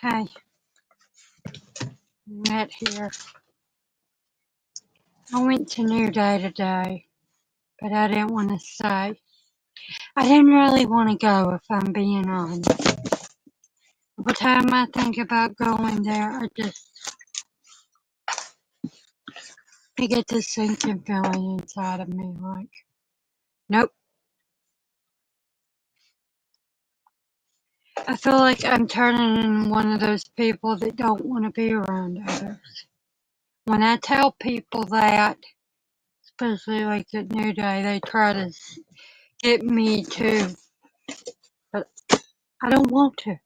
Hi, Matt here. I went to New Day today, but I didn't want to stay. I didn't really want to go, if I'm being honest. Every time I think about going there, I get this sinking feeling inside of me like, nope. I feel like I'm turning into one of those people that don't want to be around others. When I tell people that, especially like at New Day, they try to get me to, but I don't want to.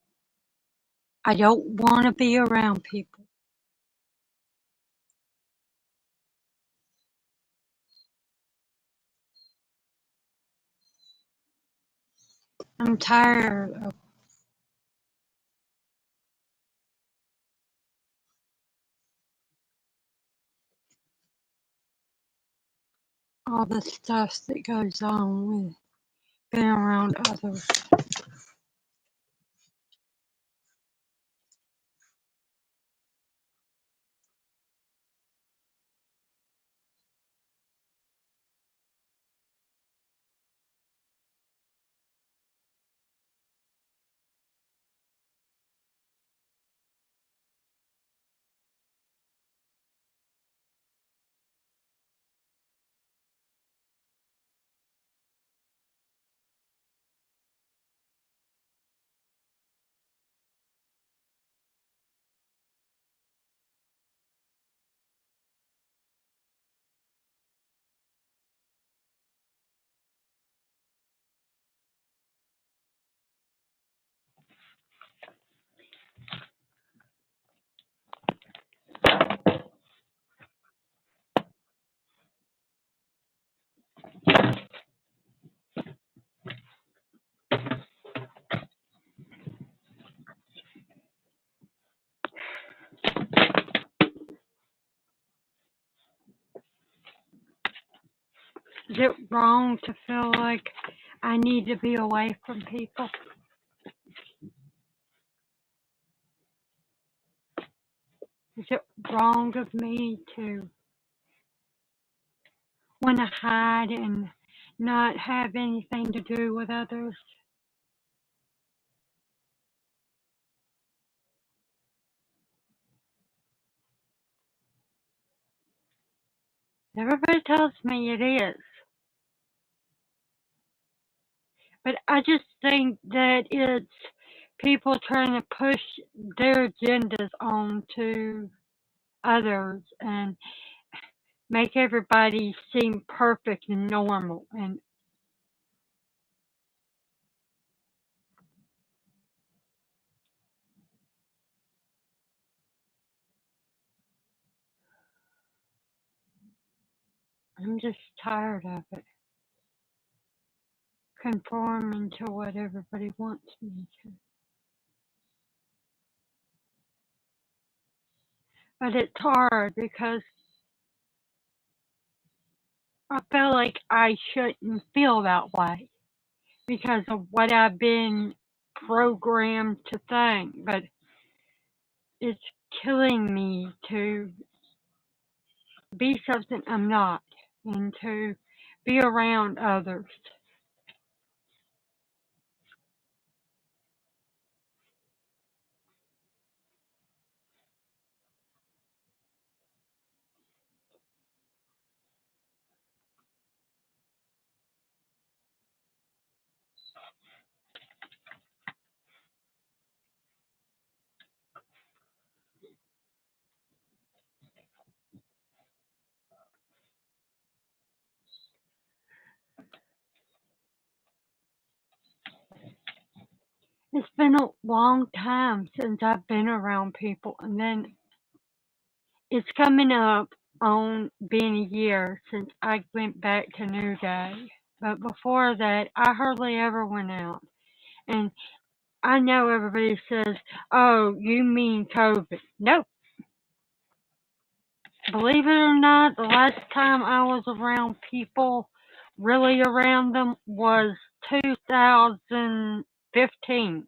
I don't want to be around people. I'm tired of all the stuff that goes on with being around others. Is it wrong to feel like I need to be away from people? Is it wrong of me to want to hide and not have anything to do with others? Everybody tells me it is, but I just think that it's people trying to push their agendas onto others and make everybody seem perfect and normal. And I'm just tired of it, conforming to what everybody wants me to. But it's hard because I feel like I shouldn't feel that way because of what I've been programmed to think. But it's killing me to be something I'm not and to be around others. It's been a long time since I've been around people, and then it's coming up on being a year since I went back to New Day. But before that, I hardly ever went out. And I know everybody says, oh, you mean COVID. Nope. Believe it or not, the last time I was around people, really around them, was 2015.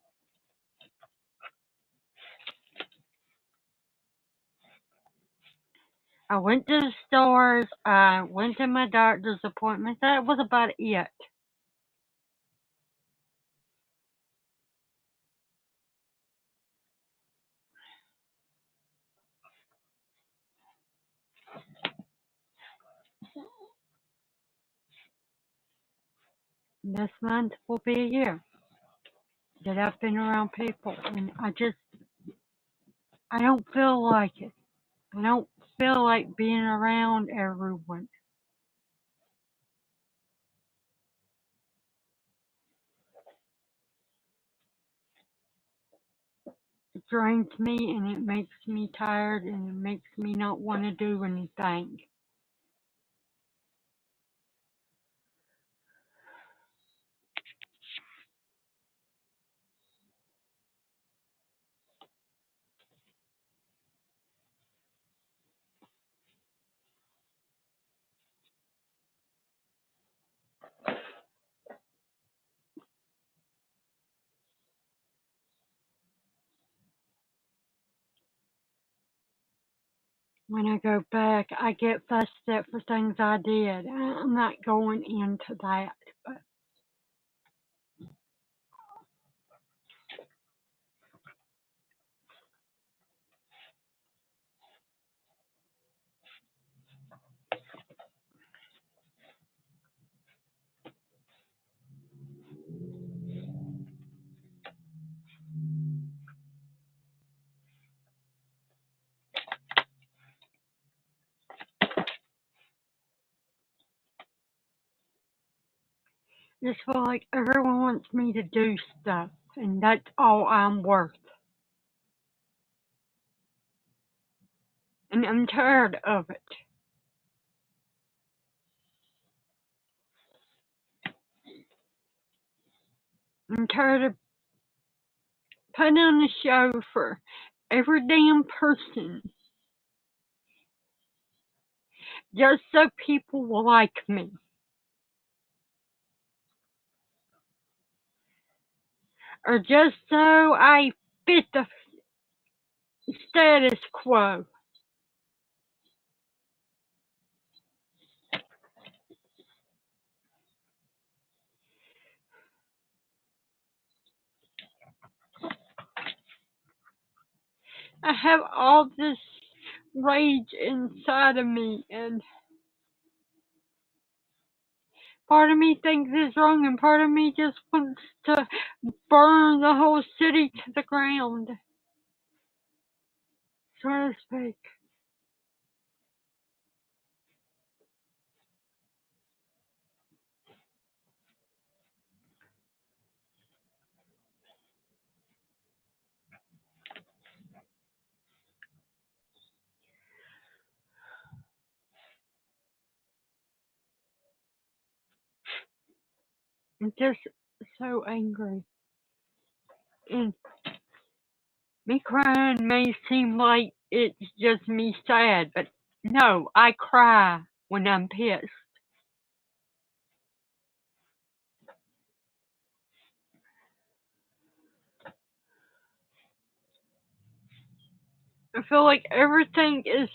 I went to the stores, I went to my doctor's appointments. That was about it. This month will be a year that I've been around people, and I don't feel like it. I don't feel like being around everyone. It drains me and it makes me tired and it makes me not want to do anything. When I go back, I get fussed at for things I did. I'm not going into that, but I just feel like everyone wants me to do stuff, and that's all I'm worth. And I'm tired of it. I'm tired of putting on a show for every damn person just so people will like me. Or just so I fit the status quo. I have all this rage inside of me, and part of me thinks it's wrong, and part of me just wants to burn the whole city to the ground, so to speak. I'm just so angry. And me crying may seem like it's just me sad, but no, I cry when I'm pissed. I feel like everything is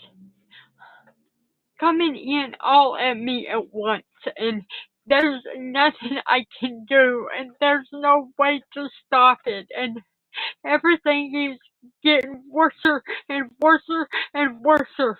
coming in all at me at once, and there's nothing I can do, and there's no way to stop it, and everything keeps getting worse and worse and worse.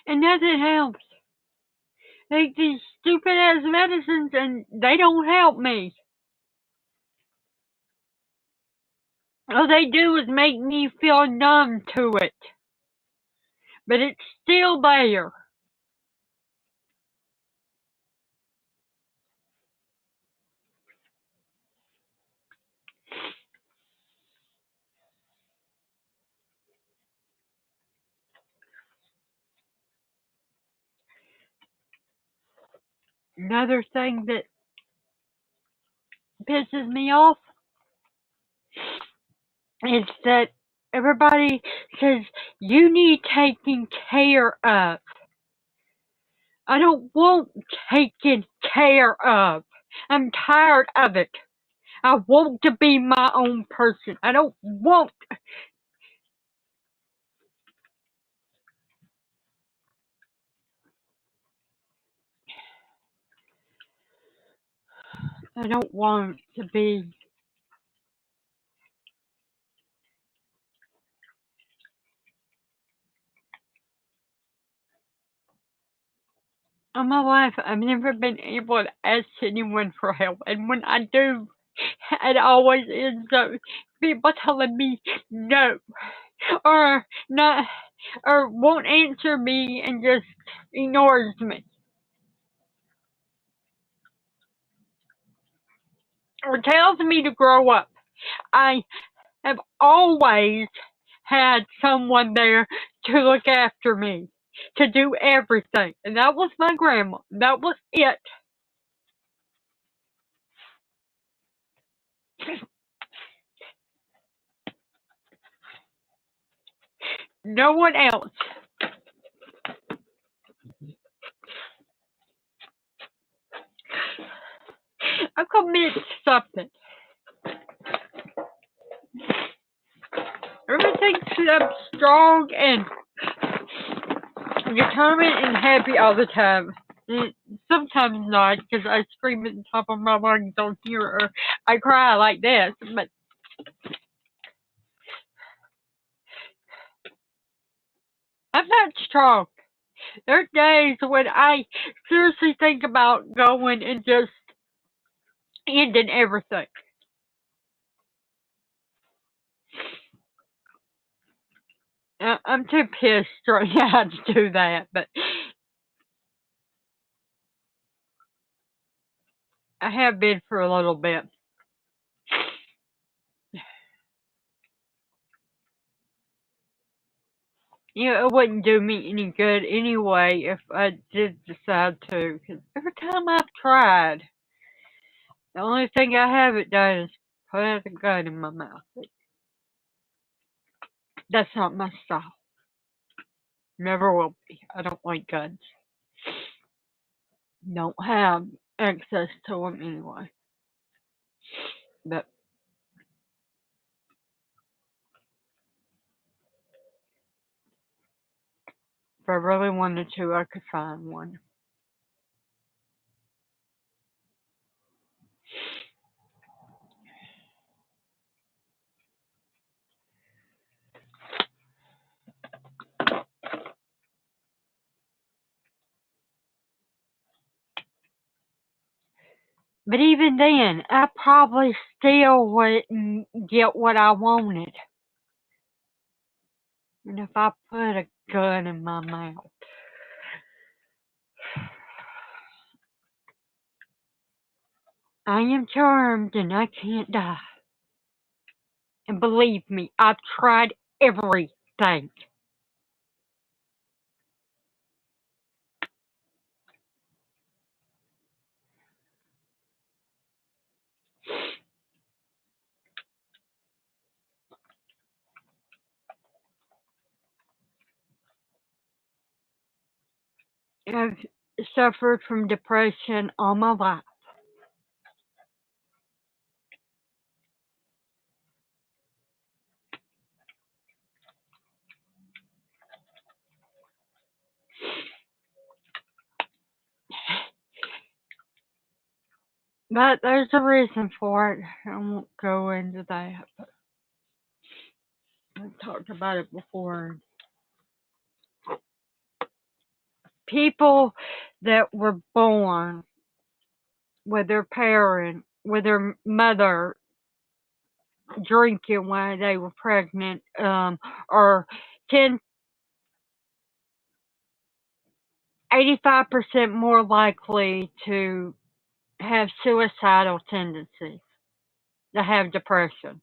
And nothing helps. Like these stupid ass medicines, and they don't help me. All they do is make me feel numb to it. But it's still there. Another thing that pisses me off is that everybody says you need taking care of. I don't want taken care of. I'm tired of it. I want to be my own person. I don't want. I don't want to be. All my life, I've never been able to ask anyone for help, and when I do, it always ends up people telling me no, or not, or won't answer me and just ignores me, or tells me to grow up. I have always had someone there to look after me, to do everything, and that was my grandma. That was it. No one else. I commit something. Everything I'm strong and determined and happy all the time. Sometimes not, because I scream at the top of my lungs on here, or I cry like this. But I'm not strong. There are days when I seriously think about going and just ending everything. I'm too pissed right now to do that, but I have been for a little bit. You know, it wouldn't do me any good anyway if I did decide to, because every time I've tried, the only thing I haven't done is put a gun in my mouth. That's not my style. Never will be. I don't like guns. Don't have access to them anyway. But if I really wanted to, I could find one. But even then, I probably still wouldn't get what I wanted. And if I put a gun in my mouth, I am charmed and I can't die. And believe me, I've tried everything. I've suffered from depression all my life. But there's a reason for it. I won't go into that. But I've talked about it before. People that were born with their parent, with their mother drinking while they were pregnant, or 10, 85% more likely to have suicidal tendencies, to have depression.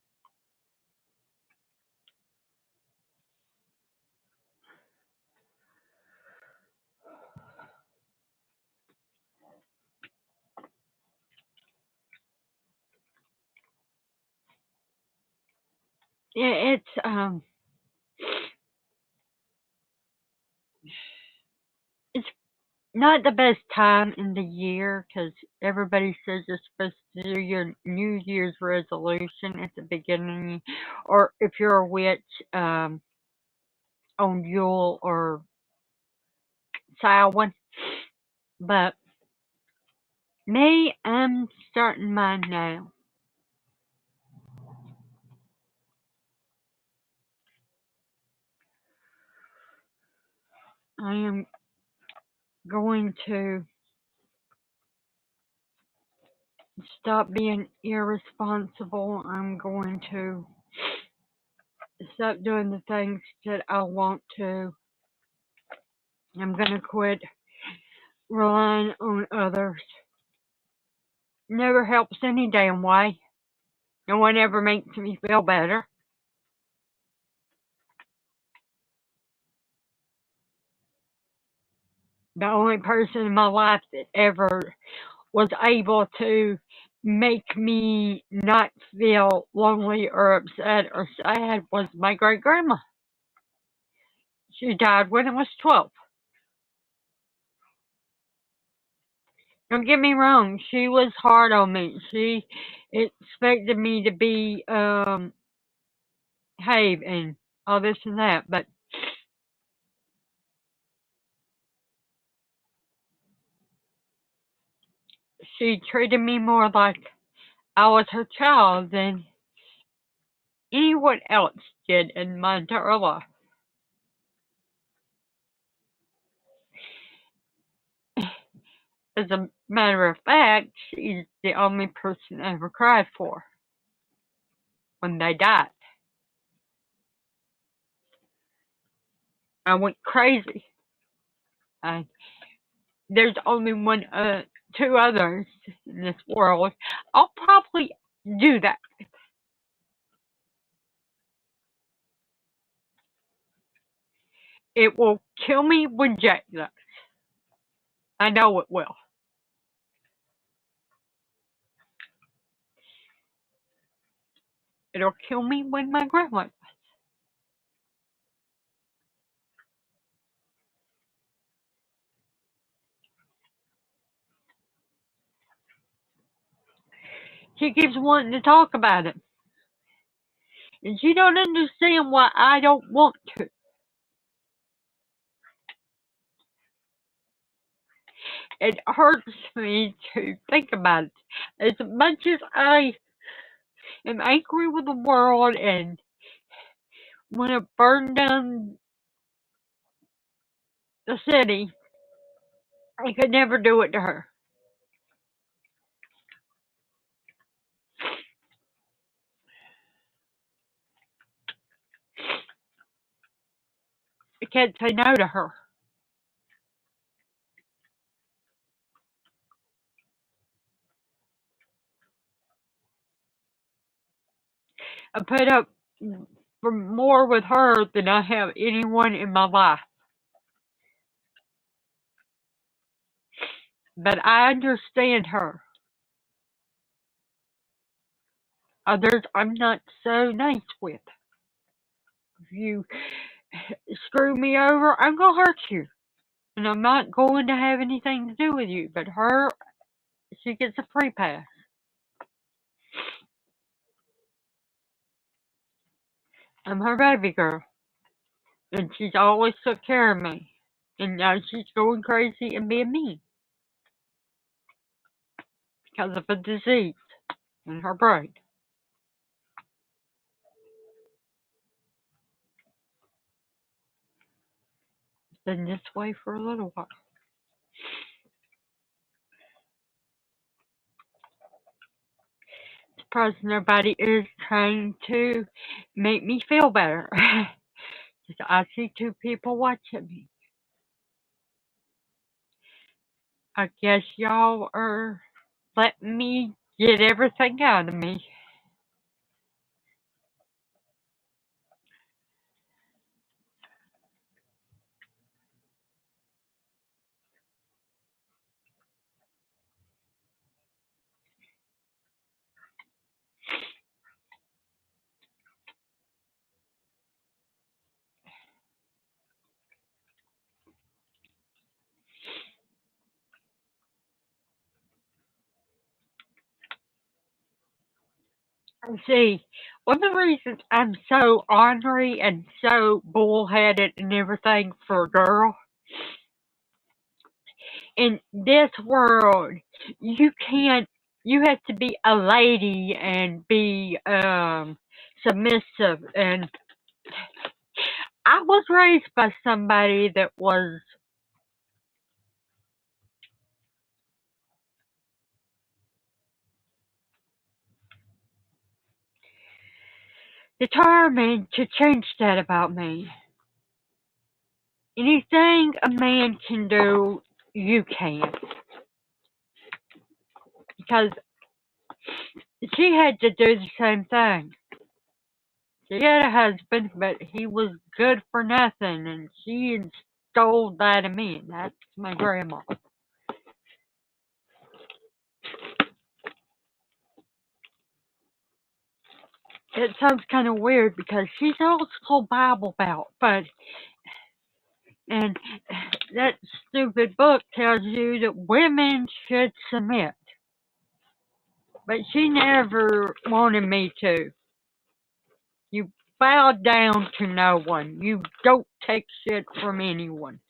it's not the best time in the year because everybody says you're supposed to do your New Year's resolution at the beginning, or if you're a witch, on Yule or Samhain. But me, I'm starting mine now. I am going to stop being irresponsible. I'm going to stop doing the things that I want to. I'm going to quit relying on others. Never helps any damn way. No one ever makes me feel better. The only person in my life that ever was able to make me not feel lonely or upset or sad was my great grandma. She died when I was 12. Don't get me wrong, she was hard on me. She expected me to be behave and all this and that, but she treated me more like I was her child than anyone else did in my entire life. As a matter of fact, she's the only person I ever cried for when they died. I went crazy. I, there's only two others in this world. I'll probably do that. It will kill me when Jack does. I know it will. It'll kill me when my grandma does. She keeps wanting to talk about it. And she don't understand why I don't want to. It hurts me to think about it. As much as I am angry with the world and want to burn down the city, I could never do it to her. I can't say no to her. I put up for more with her than I have anyone in my life. But I understand her. Others I'm not so nice with. If you screw me over, I'm gonna hurt you. And I'm not going to have anything to do with you. But her, she gets a free pass. I'm her baby girl. And she's always took care of me. And now she's going crazy and being mean because of a disease in her brain. It's been this way for a little while. Surprised nobody is trying to make me feel better. I see two people watching me. I guess y'all are letting me get everything out of me. See, one of the reasons I'm so ornery and so bullheaded and everything for a girl, in this world, you can't, you have to be a lady and be submissive. And I was raised by somebody that was determined to change that about me. Anything a man can do, you can. Because she had to do the same thing. She had a husband, but he was good for nothing, and she installed that in me. And that's my grandma. It sounds kind of weird because she's old school Bible Belt, but and that stupid book tells you that women should submit, but she never wanted me to. You bow down to no one. You don't take shit from anyone.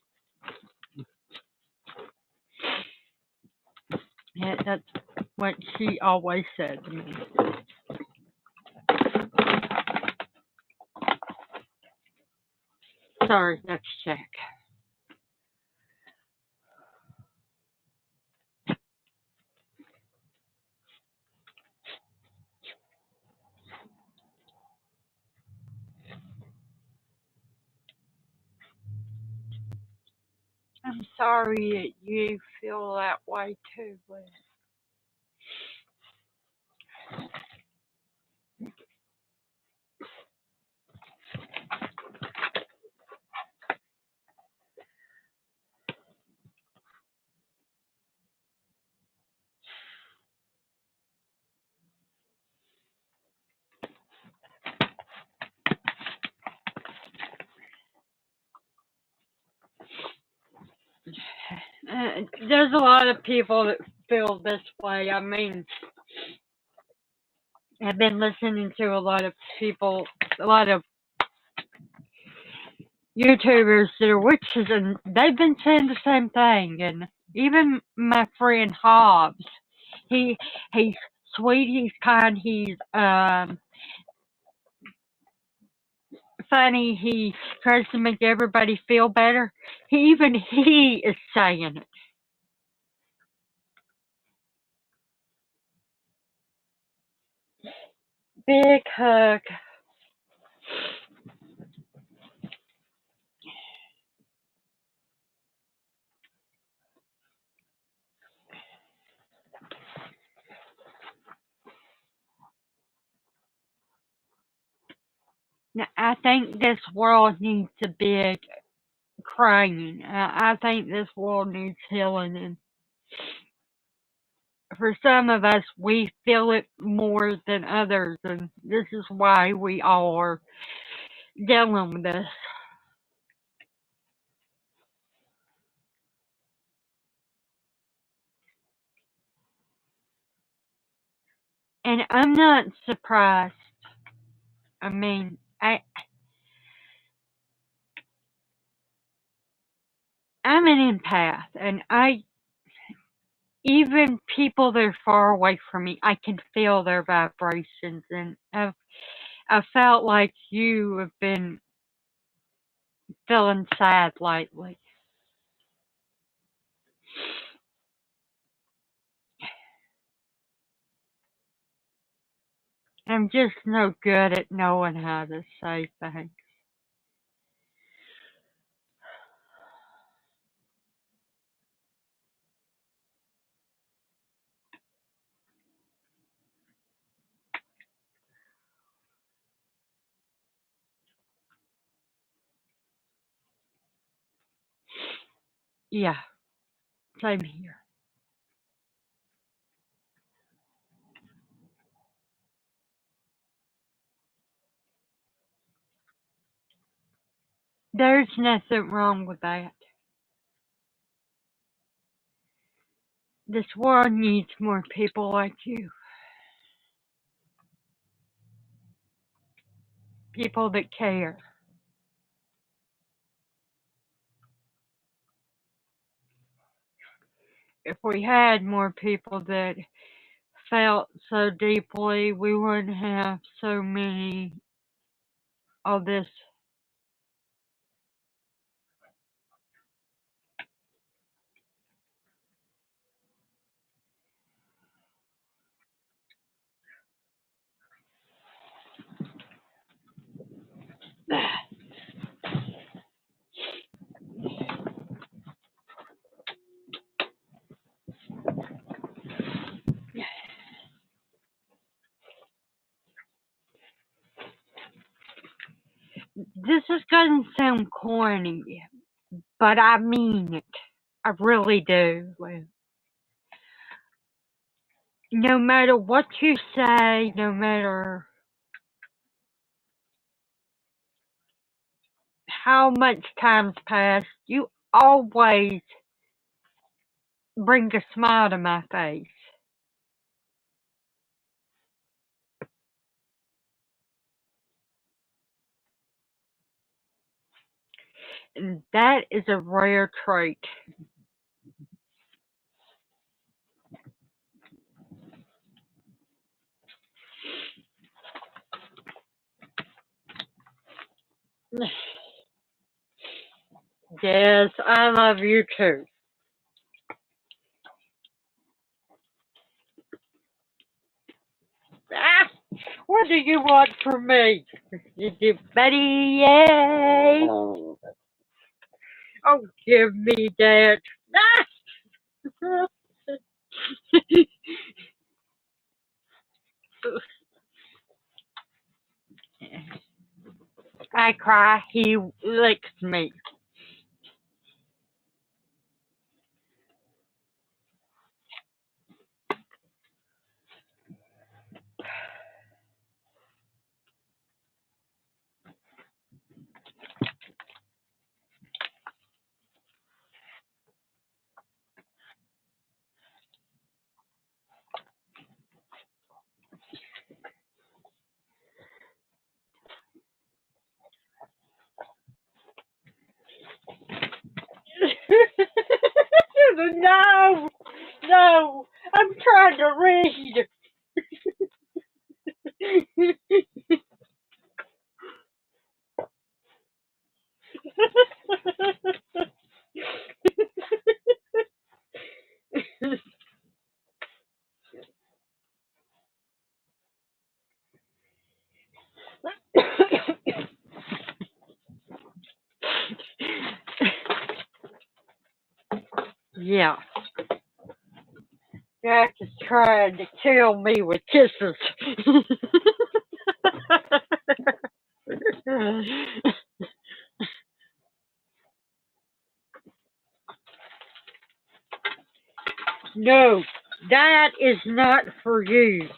Yeah, that's what she always said to me. Sorry, let's check. I'm sorry that you feel that way too, Liz. There's a lot of people that feel this way. I mean, I've been listening to a lot of people, a lot of YouTubers that are witches, and they've been saying the same thing. And even my friend Hobbs, he's sweet, he's kind, he's funny, he tries to make everybody feel better. Even he is saying it. Big hug. Now, I think this world needs a big crying. I think this world needs healing, and for some of us, we feel it more than others, and this is why we all are dealing with this. And I'm not surprised. I mean, I'm an empath, and I even people that are far away from me, I can feel their vibrations, and I felt like you have been feeling sad lately. I'm just no good at knowing how to say things. Yeah, same here. There's nothing wrong with that. This world needs more people like you. people that care. If we had more people that felt so deeply, we wouldn't have so many of this. This is going to sound corny, but I mean it. I really do. No matter what you say, no matter how much time's passed, you always bring a smile to my face. And that is a rare trait. Yes, I love you too. Ah, what do you want from me? Is it Betty? Yay! Oh, give me that. Ah! I cry, he licks me. No! No! I'm trying to read! Yeah. Jack is trying to kill me with kisses. No, that is not for you.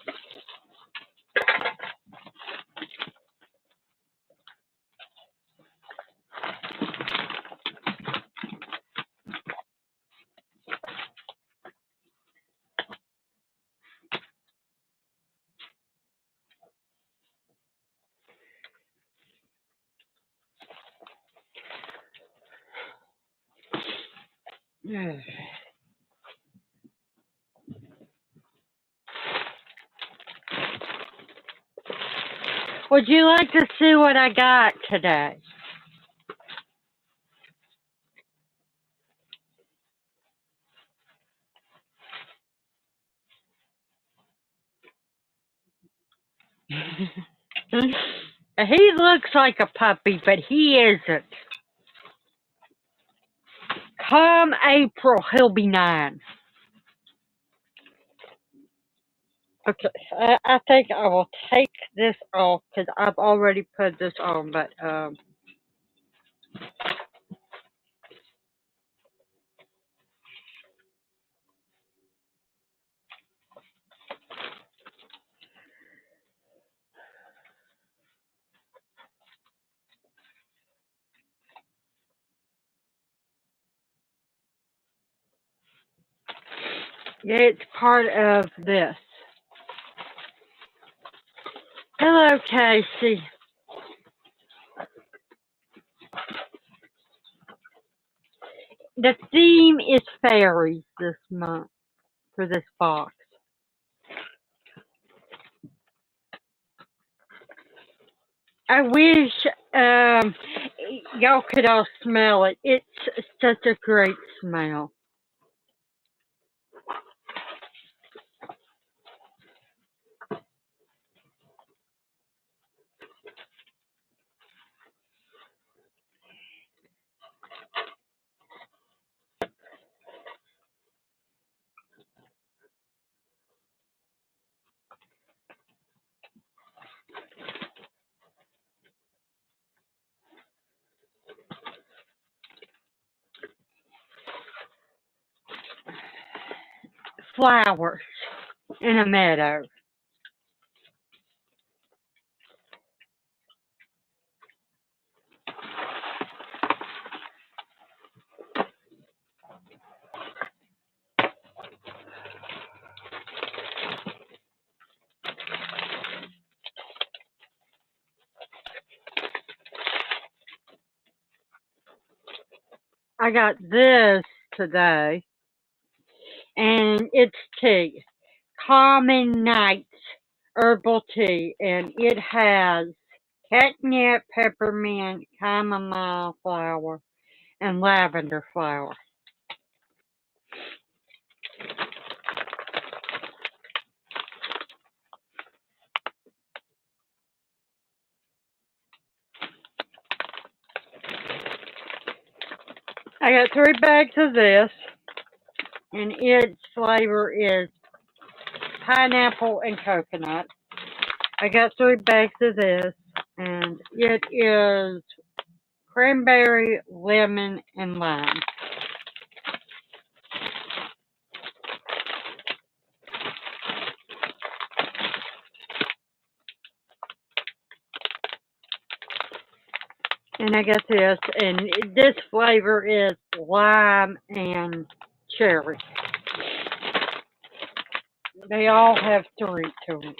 Would you like to see what I got today? He looks like a puppy, but he isn't. Come April, he'll be 9. Okay, I think I will take this off because I've already put this on, but it's part of this. Hello, Casey. The theme is fairies this month for this box. I wish um, y'all could all smell it. It's such a great smell. Flowers in a meadow. I got this today, and it's tea. Common Nights herbal tea, and it has catnip, peppermint, chamomile flower, and lavender flower. I got 3 bags of this, and its flavor is pineapple and coconut. I got 3 bags of this, and it is cranberry, lemon, and lime. And I got this, and this flavor is lime and cherry. They all have 3 to them.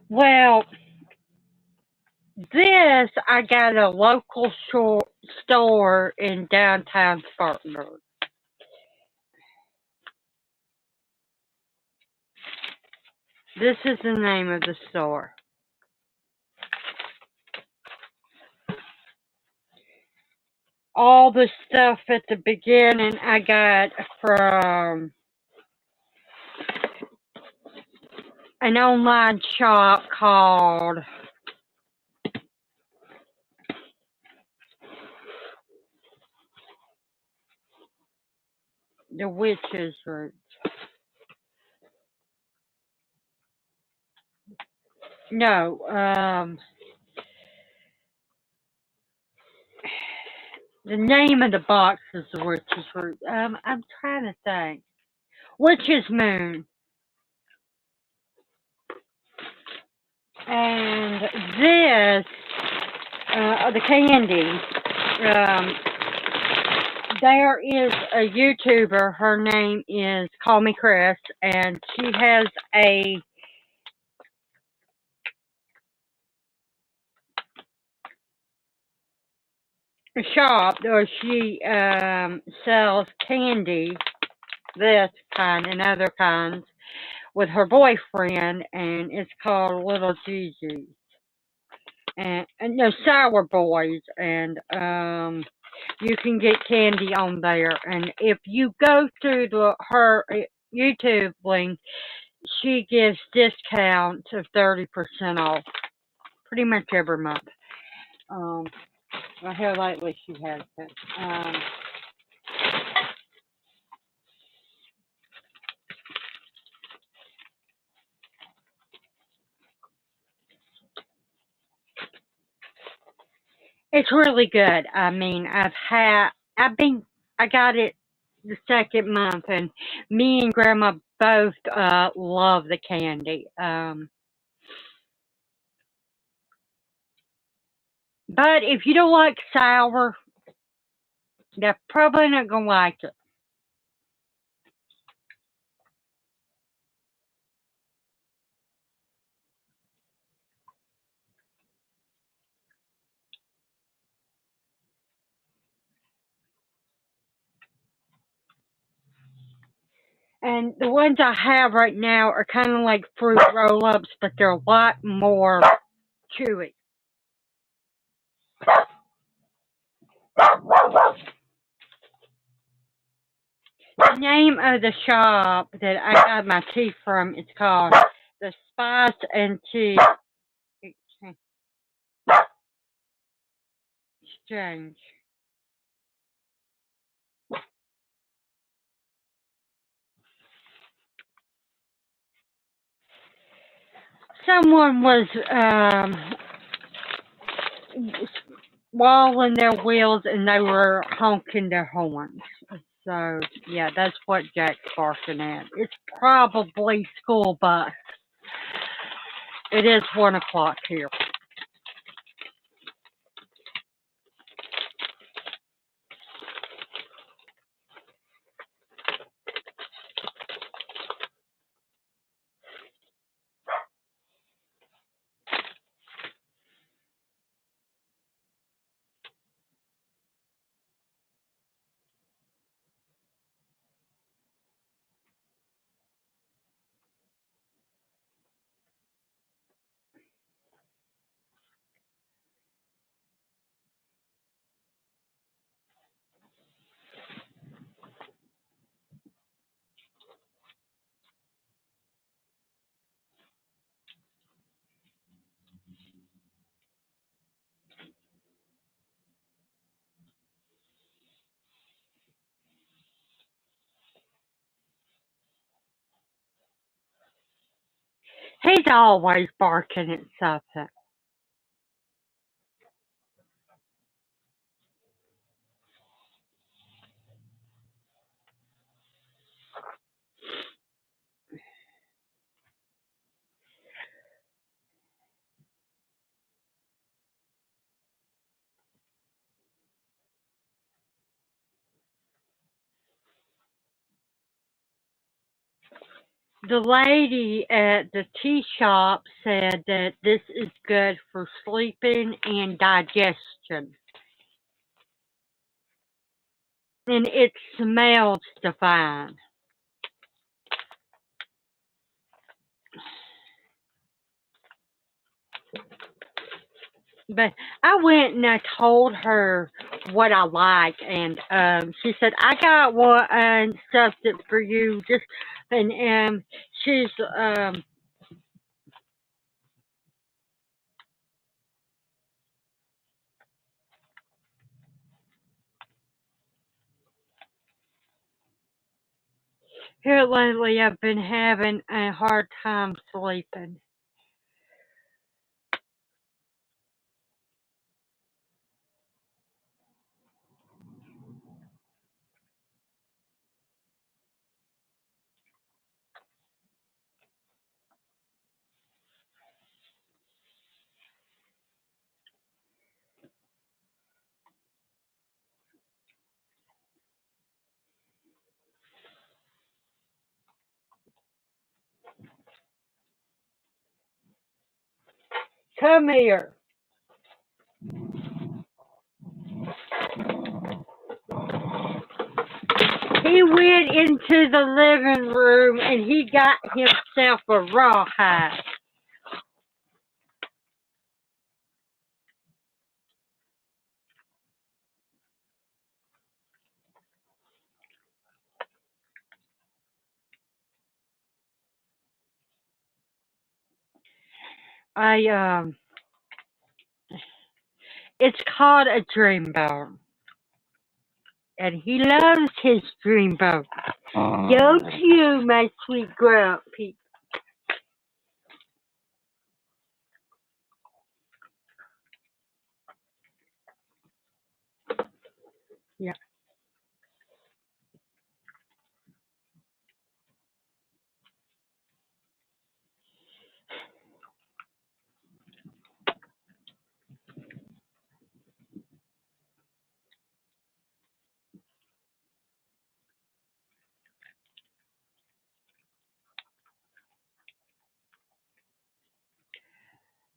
Well, this I got a local store in downtown Spartanburg. This is the name of the store. All the stuff at the beginning I got from an online shop called The Witch's Root. No, the name of the box is The Witch's Root. I'm trying to think. Witch's Moon. And this, the candy, um, there is a YouTuber. Her name is Call Me Chris, and she has a shop where she sells candy, this kind and other kinds, with her boyfriend, and it's called Little Gigi. And no, Sour Boys, and you can get candy on there. And if you go to her YouTube link, she gives discounts of 30% off pretty much every month. Um, well, here lately she has it. It's really good. I mean, I got it the second month, and me and Grandma both love the candy. But if you don't like sour, they're probably not gonna like it. And the ones I have right now are kind of like fruit roll-ups, but they're a lot more chewy. The name of the shop that I got my tea from is called the Spice and Tea Exchange. Someone was walling their wheels and they were honking their horns. So yeah, that's what Jack's barking at. It's probably school bus. It is 1 o'clock here. He's always barking at something. The lady at the tea shop said that this is good for sleeping and digestion. And it smells divine. But I went and I told her what I like, and she said I got one something for you. Just and she's here lately. I've been having a hard time sleeping. Come here. He went into the living room and he got himself a rawhide. I It's called a dreamboat, and he loves his dreamboat. Don't you, my sweet grumpy? Yeah.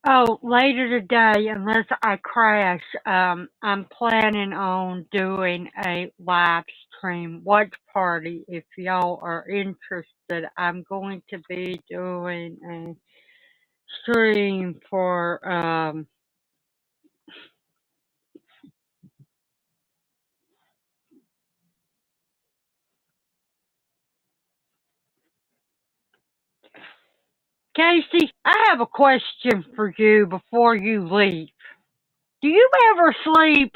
Oh, later today, unless I crash, I'm planning on doing a live stream watch party. If y'all are interested, I'm going to be doing a stream for Casey, I have a question for you before you leave. Do you ever sleep?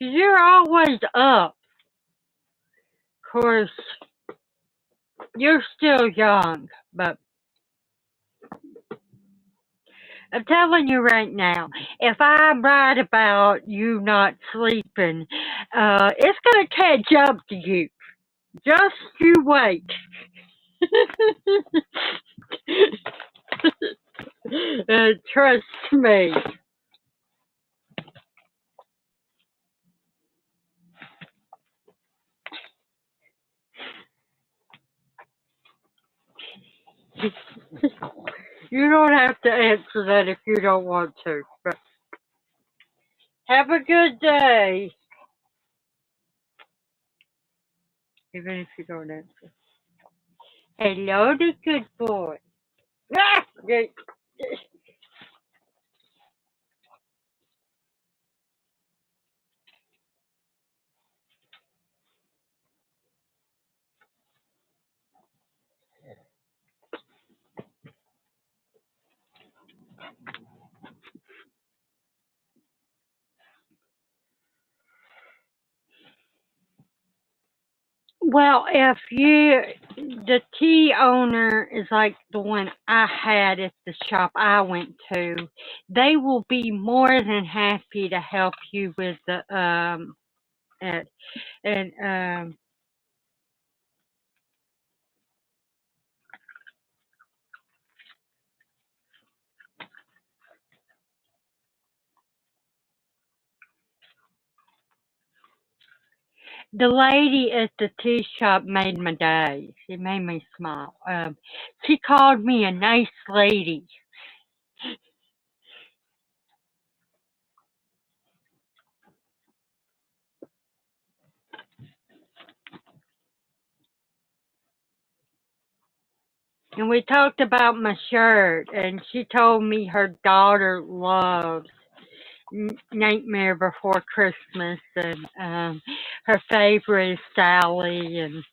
'Cause you're always up. Of course, you're still young, but I'm telling you right now, if I'm right about you not sleeping, it's gonna catch up to you. Just you wait. Trust me. You don't have to answer that if you don't want to. But have a good day, even if you don't answer. Hello, the good boy. Ah! Well, if the tea owner is like the one I had at the shop I went to, they will be more than happy to help you with the and, and the lady at the tea shop made my day. She made me smile. She called me a nice lady. And we talked about my shirt, and she told me her daughter loves Nightmare Before Christmas, and her favorite is Sally, and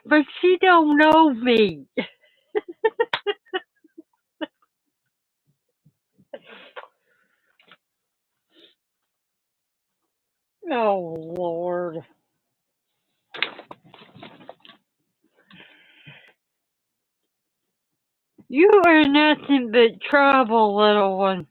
but she don't know me. Oh Lord, you are nothing but trouble, little one.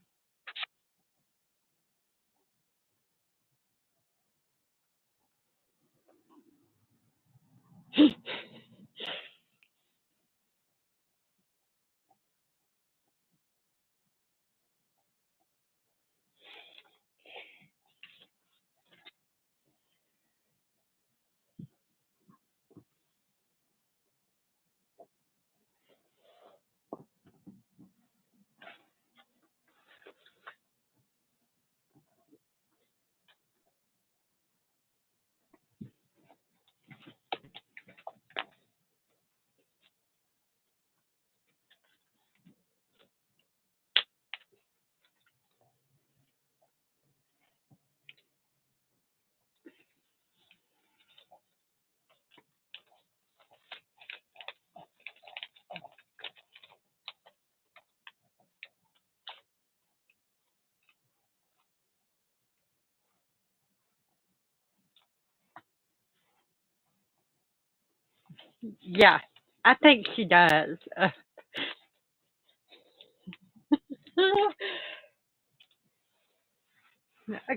Yeah, I think she does. I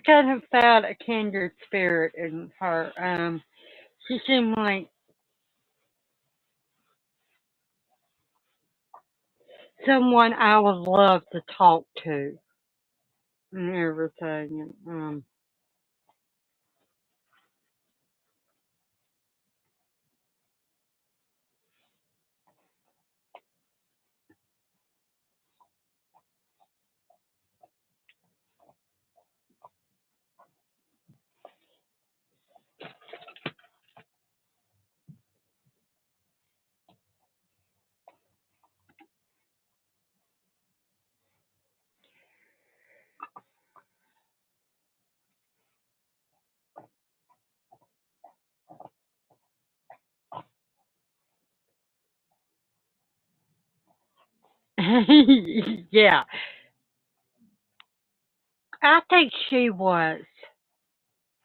kind of felt a kindred spirit in her. She seemed like someone I would love to talk to and everything. Yeah, I think she was.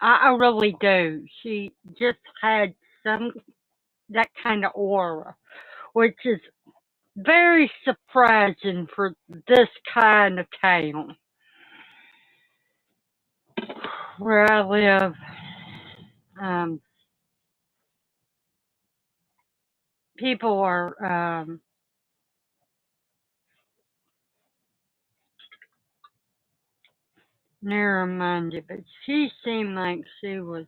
I really do. She just had some that kind of aura, which is very surprising for this kind of town where I live. Um, People are narrow-minded, but she seemed like she was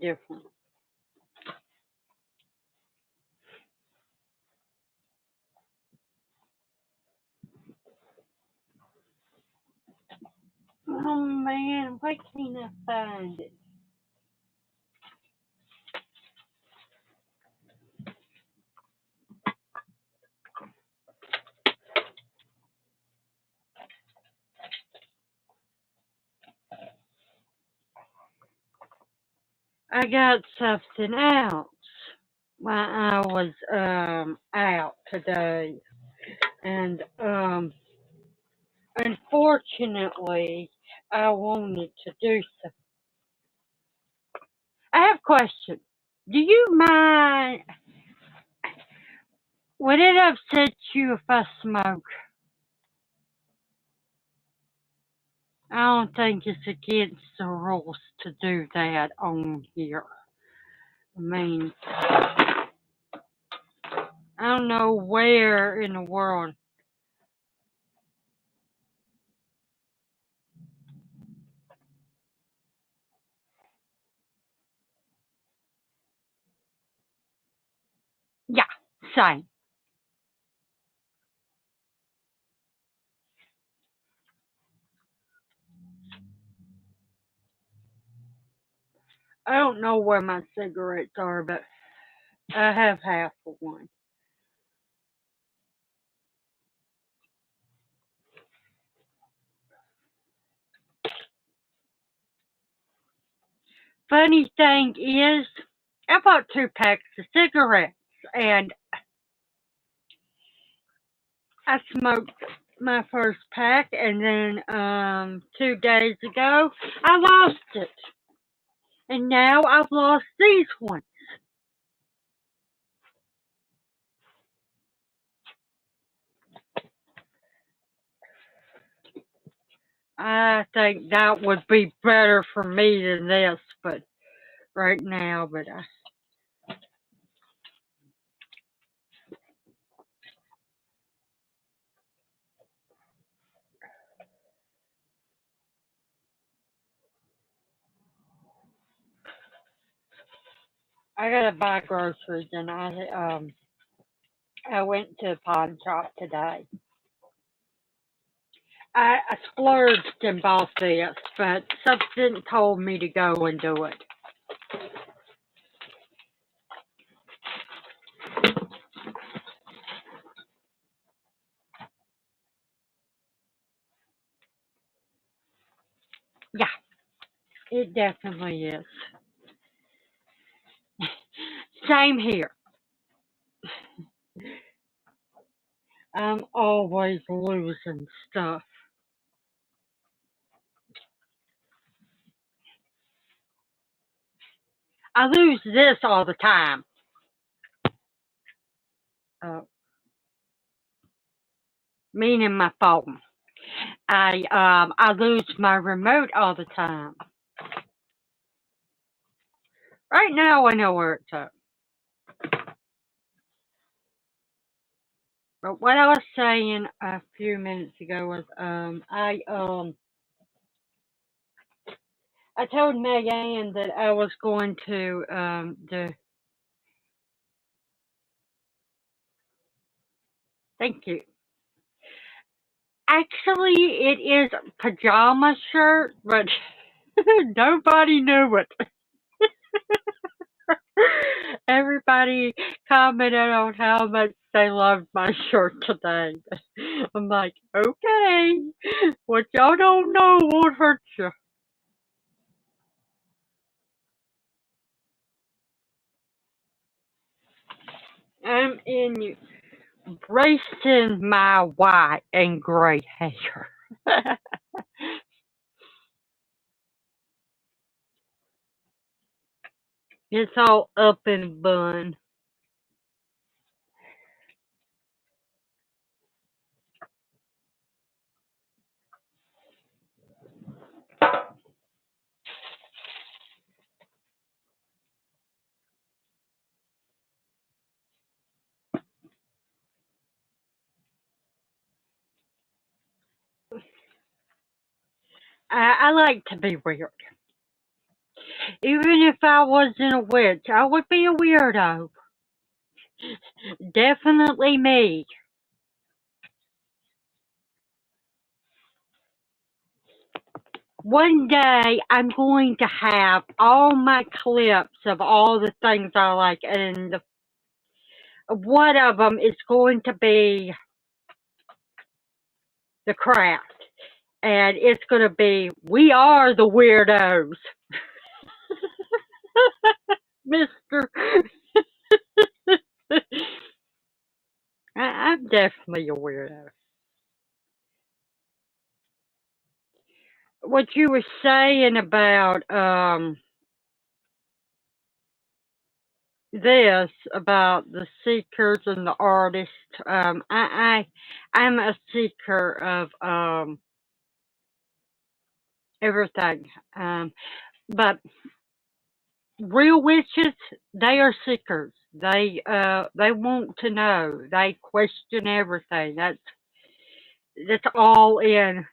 different. Oh man, why can't I find it? I got something else while I was out today, and unfortunately, I wanted to do so. I have a question. Do you mind? Would it upset you if I smoke? I don't think it's against the rules to do that on here. I mean, I don't know where in the world. Yeah, same. I don't know where my cigarettes are, but I have half of one. Funny thing is, I bought 2 packs of cigarettes, and I smoked my first pack, and then 2 days ago I lost it, and now I've lost these ones. I think that would be better for me than this, but right now, I gotta buy groceries, and I went to a pawn shop today. I splurged and bought this, but something told me to go and do it. Yeah, it definitely is. Same here. I'm always losing stuff. I lose this all the time. Uh, Meaning my phone. I lose my remote all the time. Right now I know where it's at. But what I was saying a few minutes ago was I told Megan that I was going to do. Thank you. Actually, it is a pajama shirt, but nobody knew it. Everybody commented on how much they loved my shirt today. I'm like, okay, what y'all don't know won't hurt you. I'm embracing my white and gray hair. It's all up in bun. I like to be weird. Even if I wasn't a witch, I would be a weirdo. Definitely me. One day I'm going to have all my clips of all the things I like, and one of them is going to be the craft. And it's going to be, we are the weirdos. Mister. I'm definitely a weirdo. What you were saying about this, about the seekers and the artists, I'm a seeker of everything. But real witches, they are seekers. They want to know. They question everything. That's all in.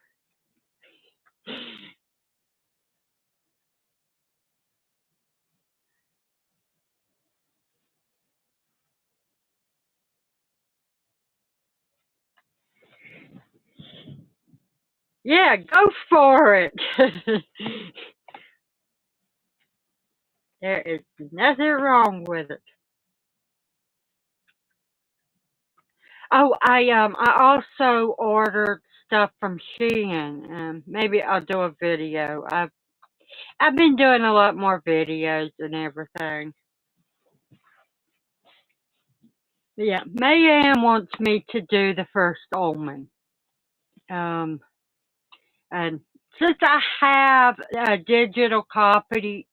Yeah, go for it. There is nothing wrong with it. Oh, I also ordered stuff from Shein. Maybe I'll do a video. I've been doing a lot more videos and everything. Yeah, Mayanne wants me to do the first Omen. Um, and since I have a digital copy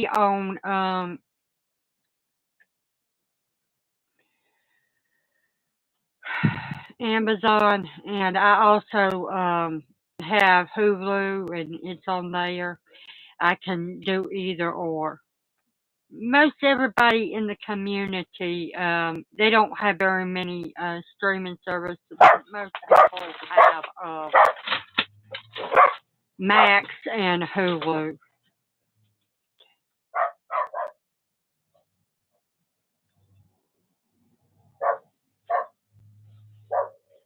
on Amazon, and I also have Hulu, and it's on there. I can do either or. Most everybody in the community, they don't have very many streaming services. Most people have Max and Hulu.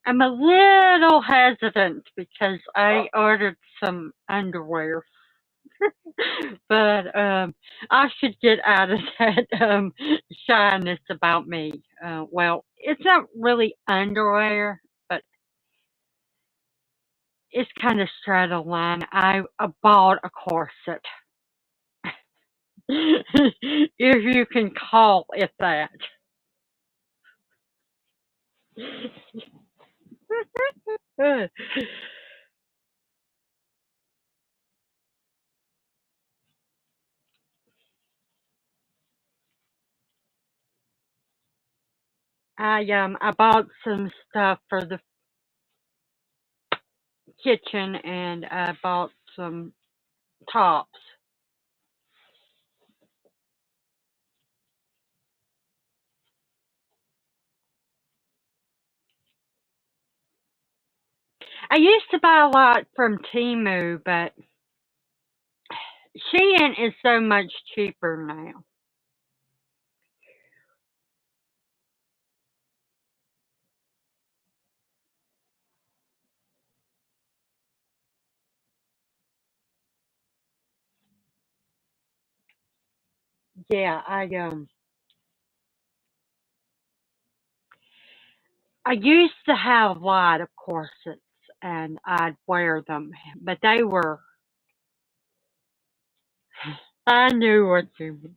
I'm a little hesitant because I ordered some underwear, but I should get out of that shyness about me. Well, it's not really underwear, but it's kind of straddle line. I bought a corset, if you can call it that. I bought some stuff for the kitchen, and I bought some tops. I used to buy a lot from Temu, but Shein is so much cheaper now. Yeah, I used to have a lot of corsets, and I'd wear them, but they were. I knew what you meant.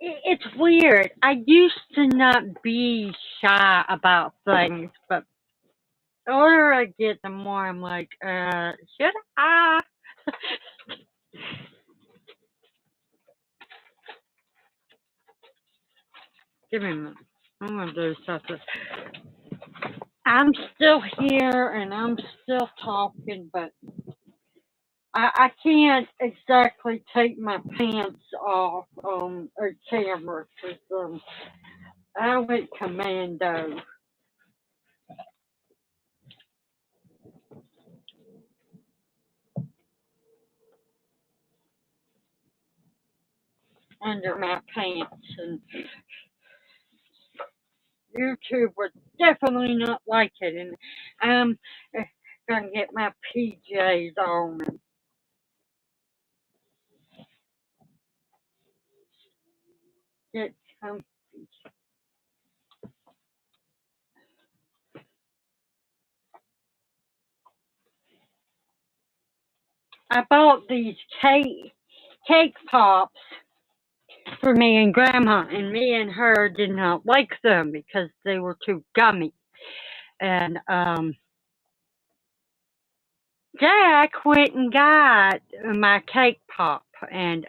It's weird. I used to not be shy about things, but the older I get, the more I'm like, should I? Give me a minute. I'm gonna do something. I'm still here and I'm still talking, but I can't exactly take my pants off on a camera because I went commando under my pants, and YouTube would definitely not like it. And I'm gonna get my PJs on and get some. I bought these cake pops for me and Grandma, and me and her did not like them because they were too gummy. And Jack went and got my cake pop, and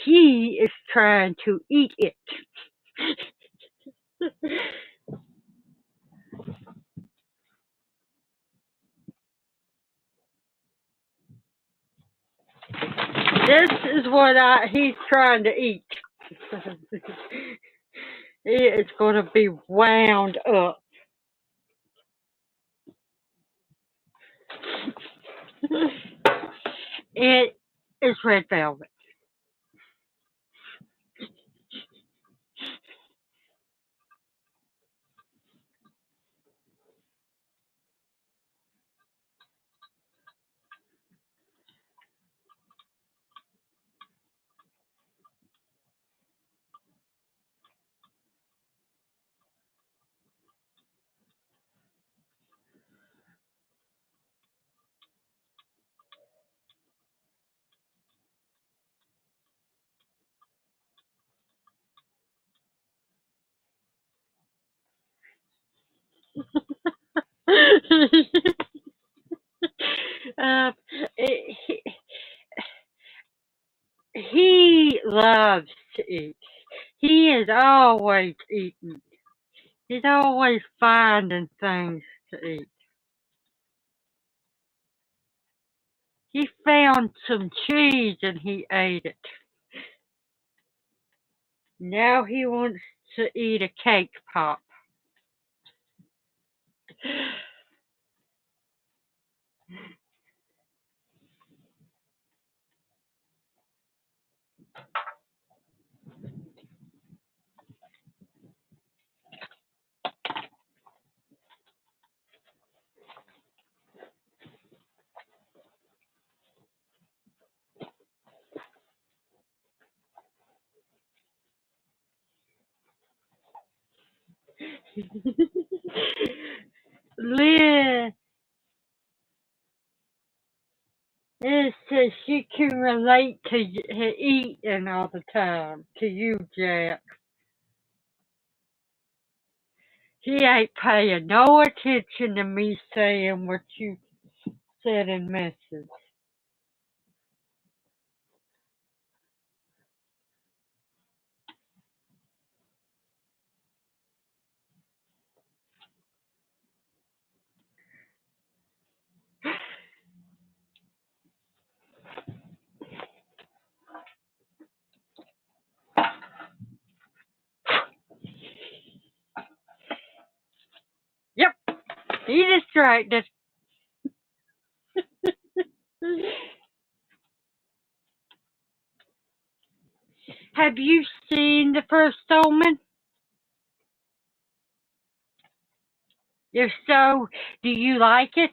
he is trying to eat it. This is what he's trying to eat. It's going to be wound up. It is red velvet. uh, he, he loves to eat. He is always eating. He's always finding things to eat. He found some cheese and he ate it. Now he wants to eat a cake pop. Liz, Liz says she can relate to eating all the time. To you, Jack. He ain't paying no attention to me saying what you said in message. He distracted. Have you seen the first Omen? If so, do you like it?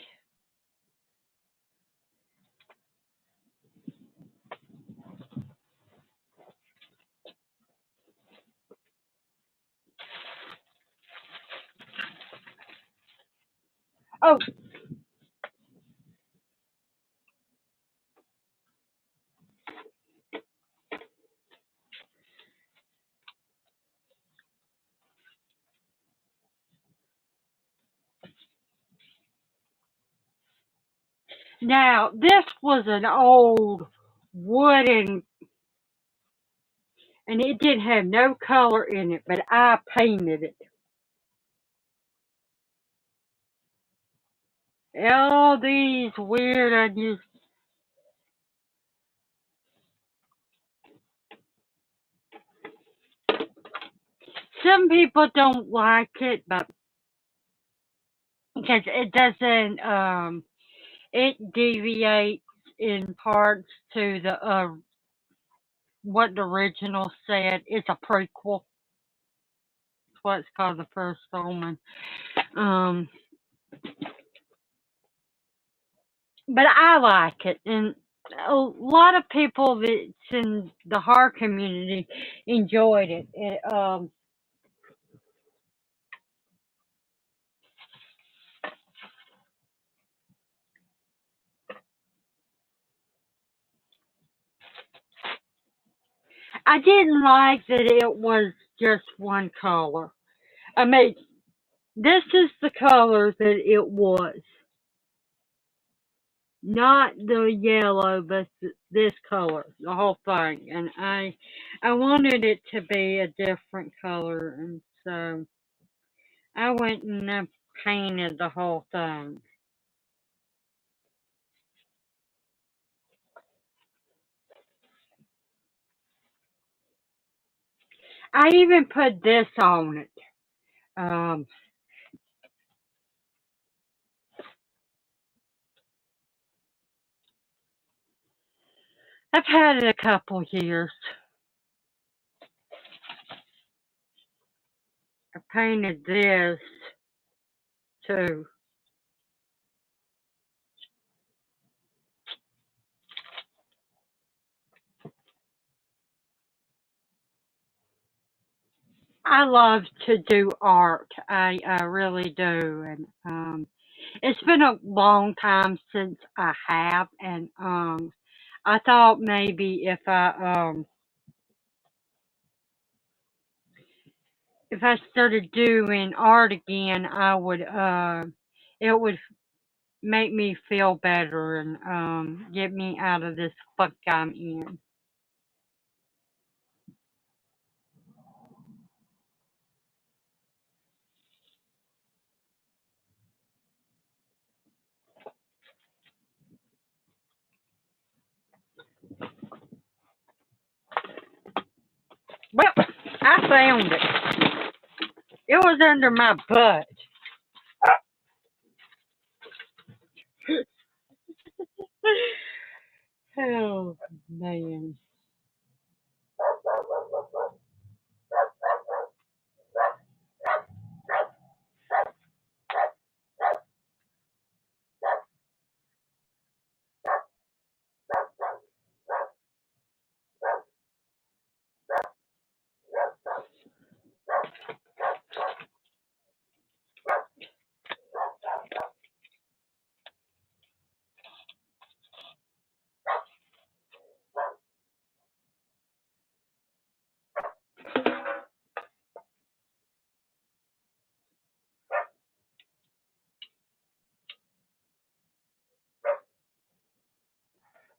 Oh, now this was an old wooden, and it didn't have no color in it, but I painted it. All these weird, unusual. Some people don't like it, but because it doesn't, it deviates in parts to the what the original said. It's a prequel. That's what it's called, the first Omen. Um, but I like it, and a lot of people that's in the horror community enjoyed it. I didn't like that it was just one color. I mean, this is the color that it was, not the yellow, but this color, the whole thing. And I wanted it to be a different color, and so I went and painted the whole thing. I even put this on it. Um, I've had it a couple years. I painted this too. I love to do art. I really do, and it's been a long time since I have, and I thought maybe if I started doing art again, I would it would make me feel better and get me out of this fuck I'm in. Well, I found it. It was under my butt. Oh man.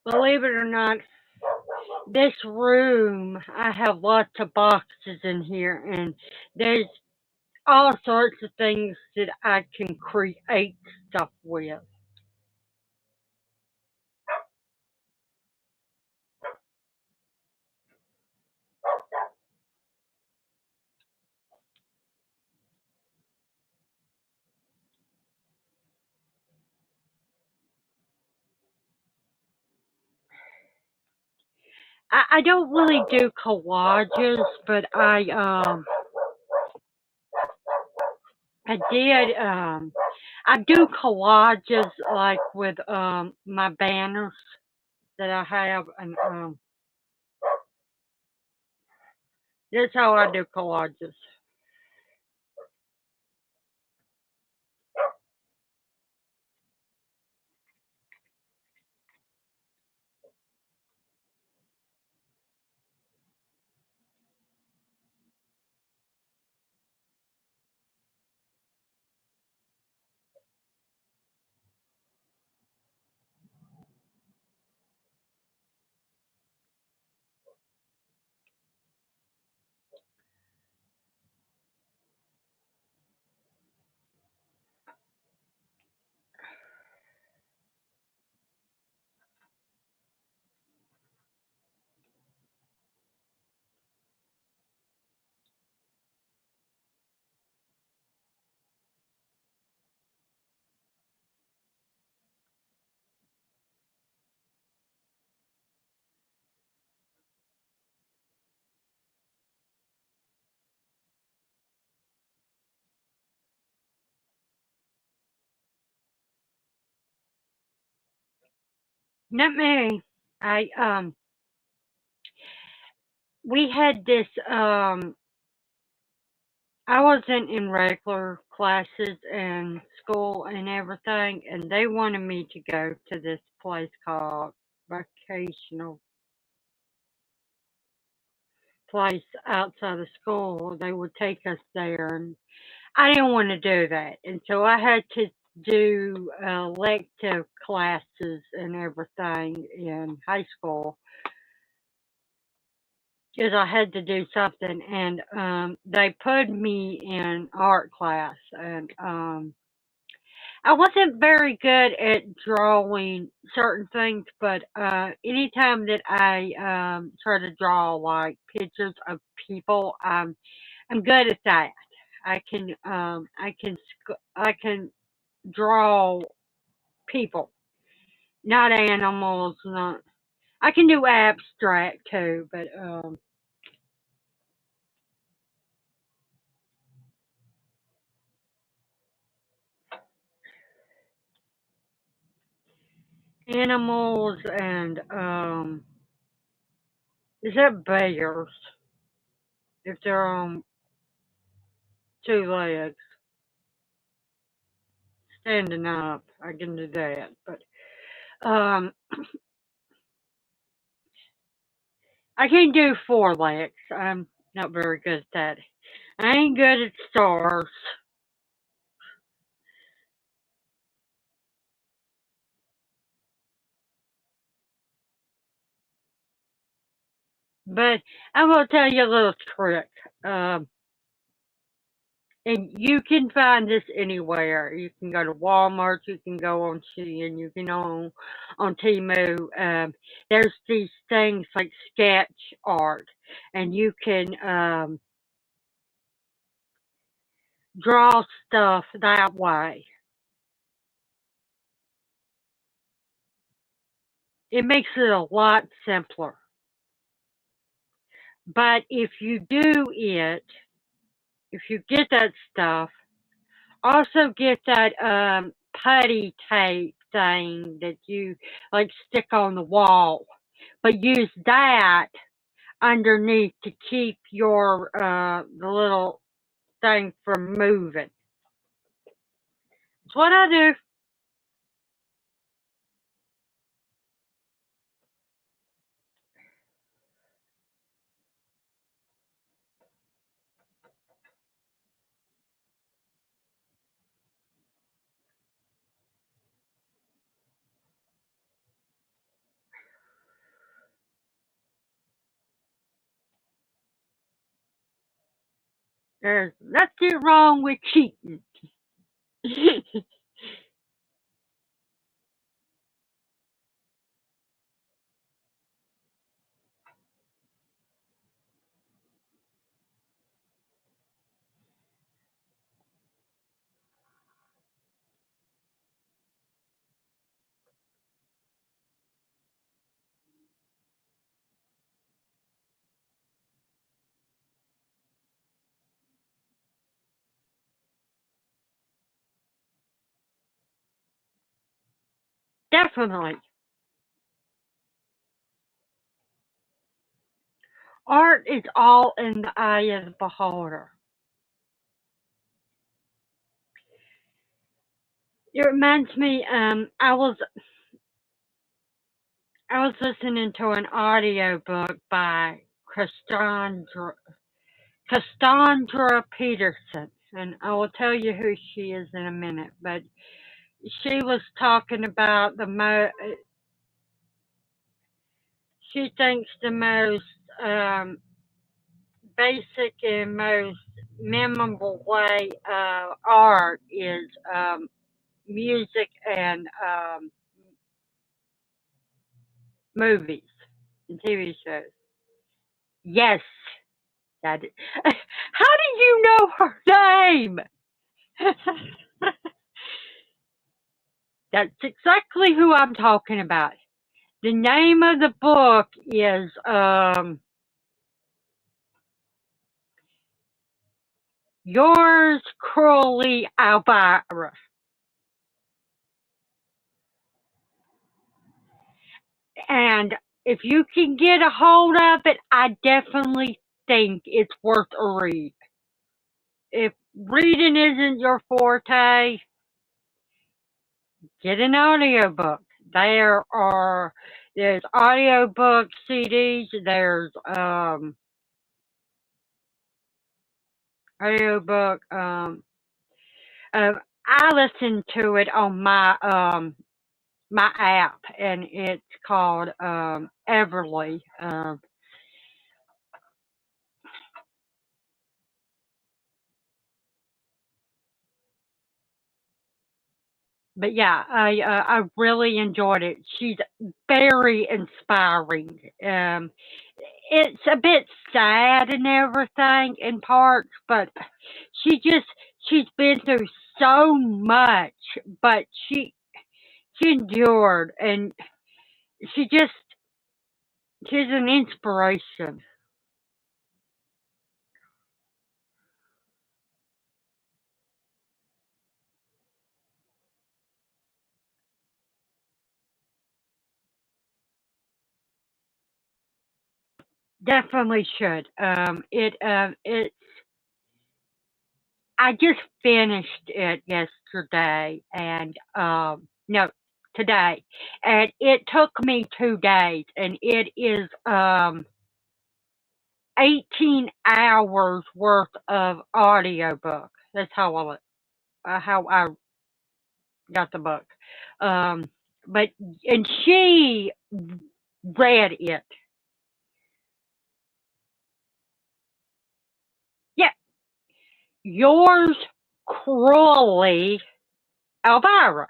Believe it or not, this room, I have lots of boxes in here, and there's all sorts of things that I can create stuff with. I don't really do collages, but I did I do collages like with my banners that I have, and that's how I do collages. Not me. I we had this I wasn't in regular classes and school and everything, and they wanted me to go to this place called Vocational Place outside of school. They would take us there, and I didn't want to do that, and so I had to do elective classes and everything in high school because I had to do something, and they put me in art class, and I wasn't very good at drawing certain things, but anytime that I try to draw like pictures of people, I'm good at that. I can draw people, not animals. Not I can do abstract too, but animals and is that bears if they're on two legs standing up? I can do that, but um, I can do four legs. I'm not very good at that. I ain't good at stars, but I'm gonna tell you a little trick. Um, and you can find this anywhere. You can go to Walmart, you can go on Shein, you can on Temu. There's these things like sketch art, and you can draw stuff that way. It makes it a lot simpler. But if you get that stuff, also get that putty tape thing that you like stick on the wall, but use that underneath to keep your the little thing from moving. That's what I do. There's nothing wrong with cheating. definitely. Art is all in the eye of the beholder. It reminds me, I was listening to an audio book by Cassandra Peterson, and I will tell you who she is in a minute. But she was talking about she thinks the most um, basic and most memorable way of art is music and movies and TV shows. Yes, that is. How do you know her name? That's exactly who I'm talking about. The name of the book is Yours Cruelly, Elvira. And if you can get a hold of it, I definitely think it's worth a read. If reading isn't your forte, get an audiobook. There's audiobook CDs, there's audiobook I listen to it on my app, and it's called Everly. But yeah, I really enjoyed it. She's very inspiring. It's a bit sad and everything in parts, but she just she's been through so much, but she endured, and she just she's an inspiration. Definitely should. It I just finished it yesterday, and no, today, and it took me 2 days, and it is 18 hours worth of audiobook. That's how I got the book. Um, but and she read it. Yeah, yours cruelly, Elvira.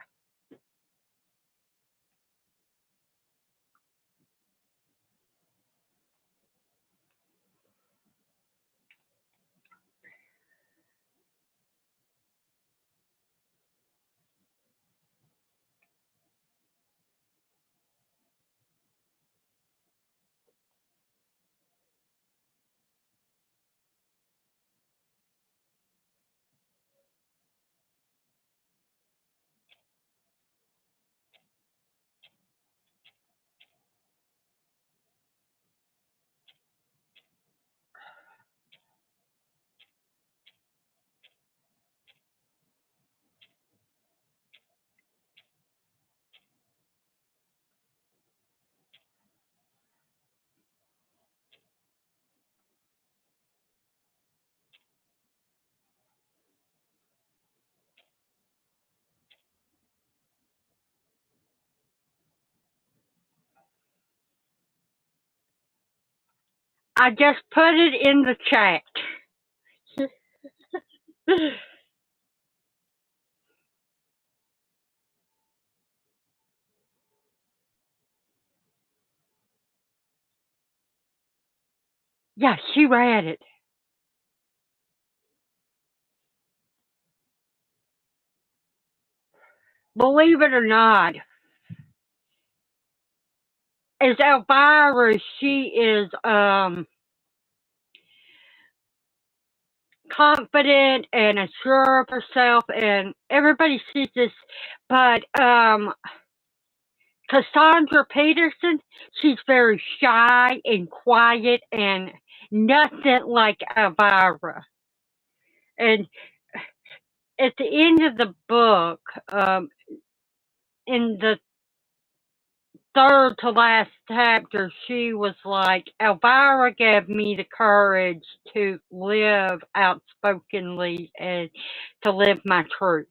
I just put it in the chat. Yeah, she read it. Believe it or not, as Elvira, she is confident and assured of herself, and everybody sees this, but Cassandra Peterson, she's very shy and quiet and nothing like Elvira. And at the end of the book, in the third to last chapter, she was like, Elvira gave me the courage to live outspokenly and to live my truth.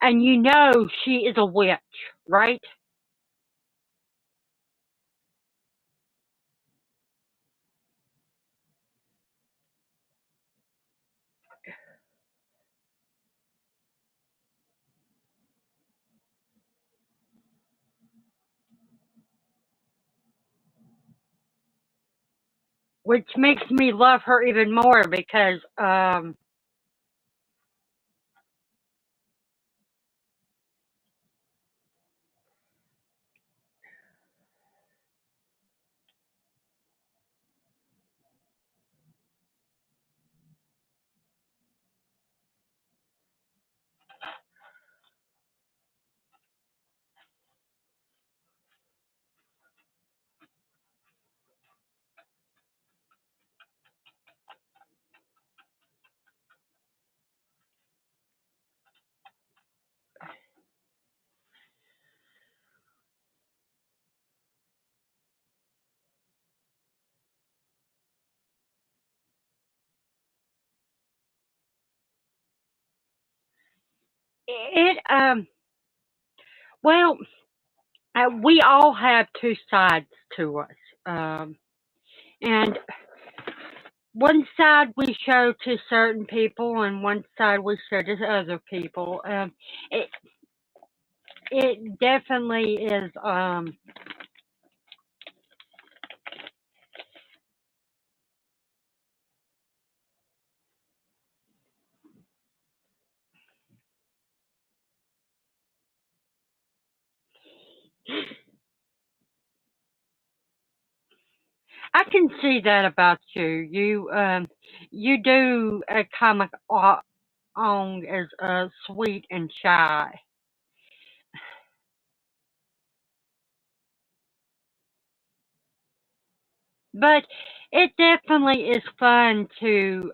And you know she is a witch, right? Which makes me love her even more because it well, we all have two sides to us. And one side we show to certain people, and one side we show to other people. It it definitely is. I can see that about you. You do come on as sweet and shy, but it definitely is fun to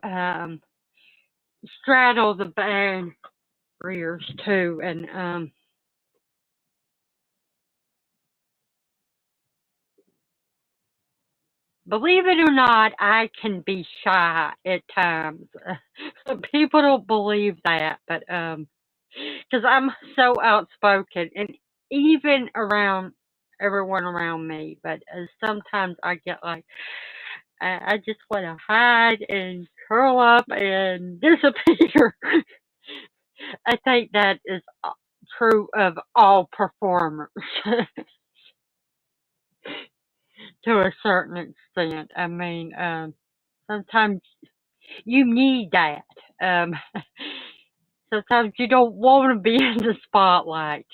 straddle the barriers too. And believe it or not, I can be shy at times. People don't believe that, but because I'm so outspoken, and even around everyone around me. But sometimes I get like I just want to hide and curl up and disappear. I think that is true of all performers to a certain extent. I mean, sometimes you need that. Um, sometimes you don't want to be in the spotlight.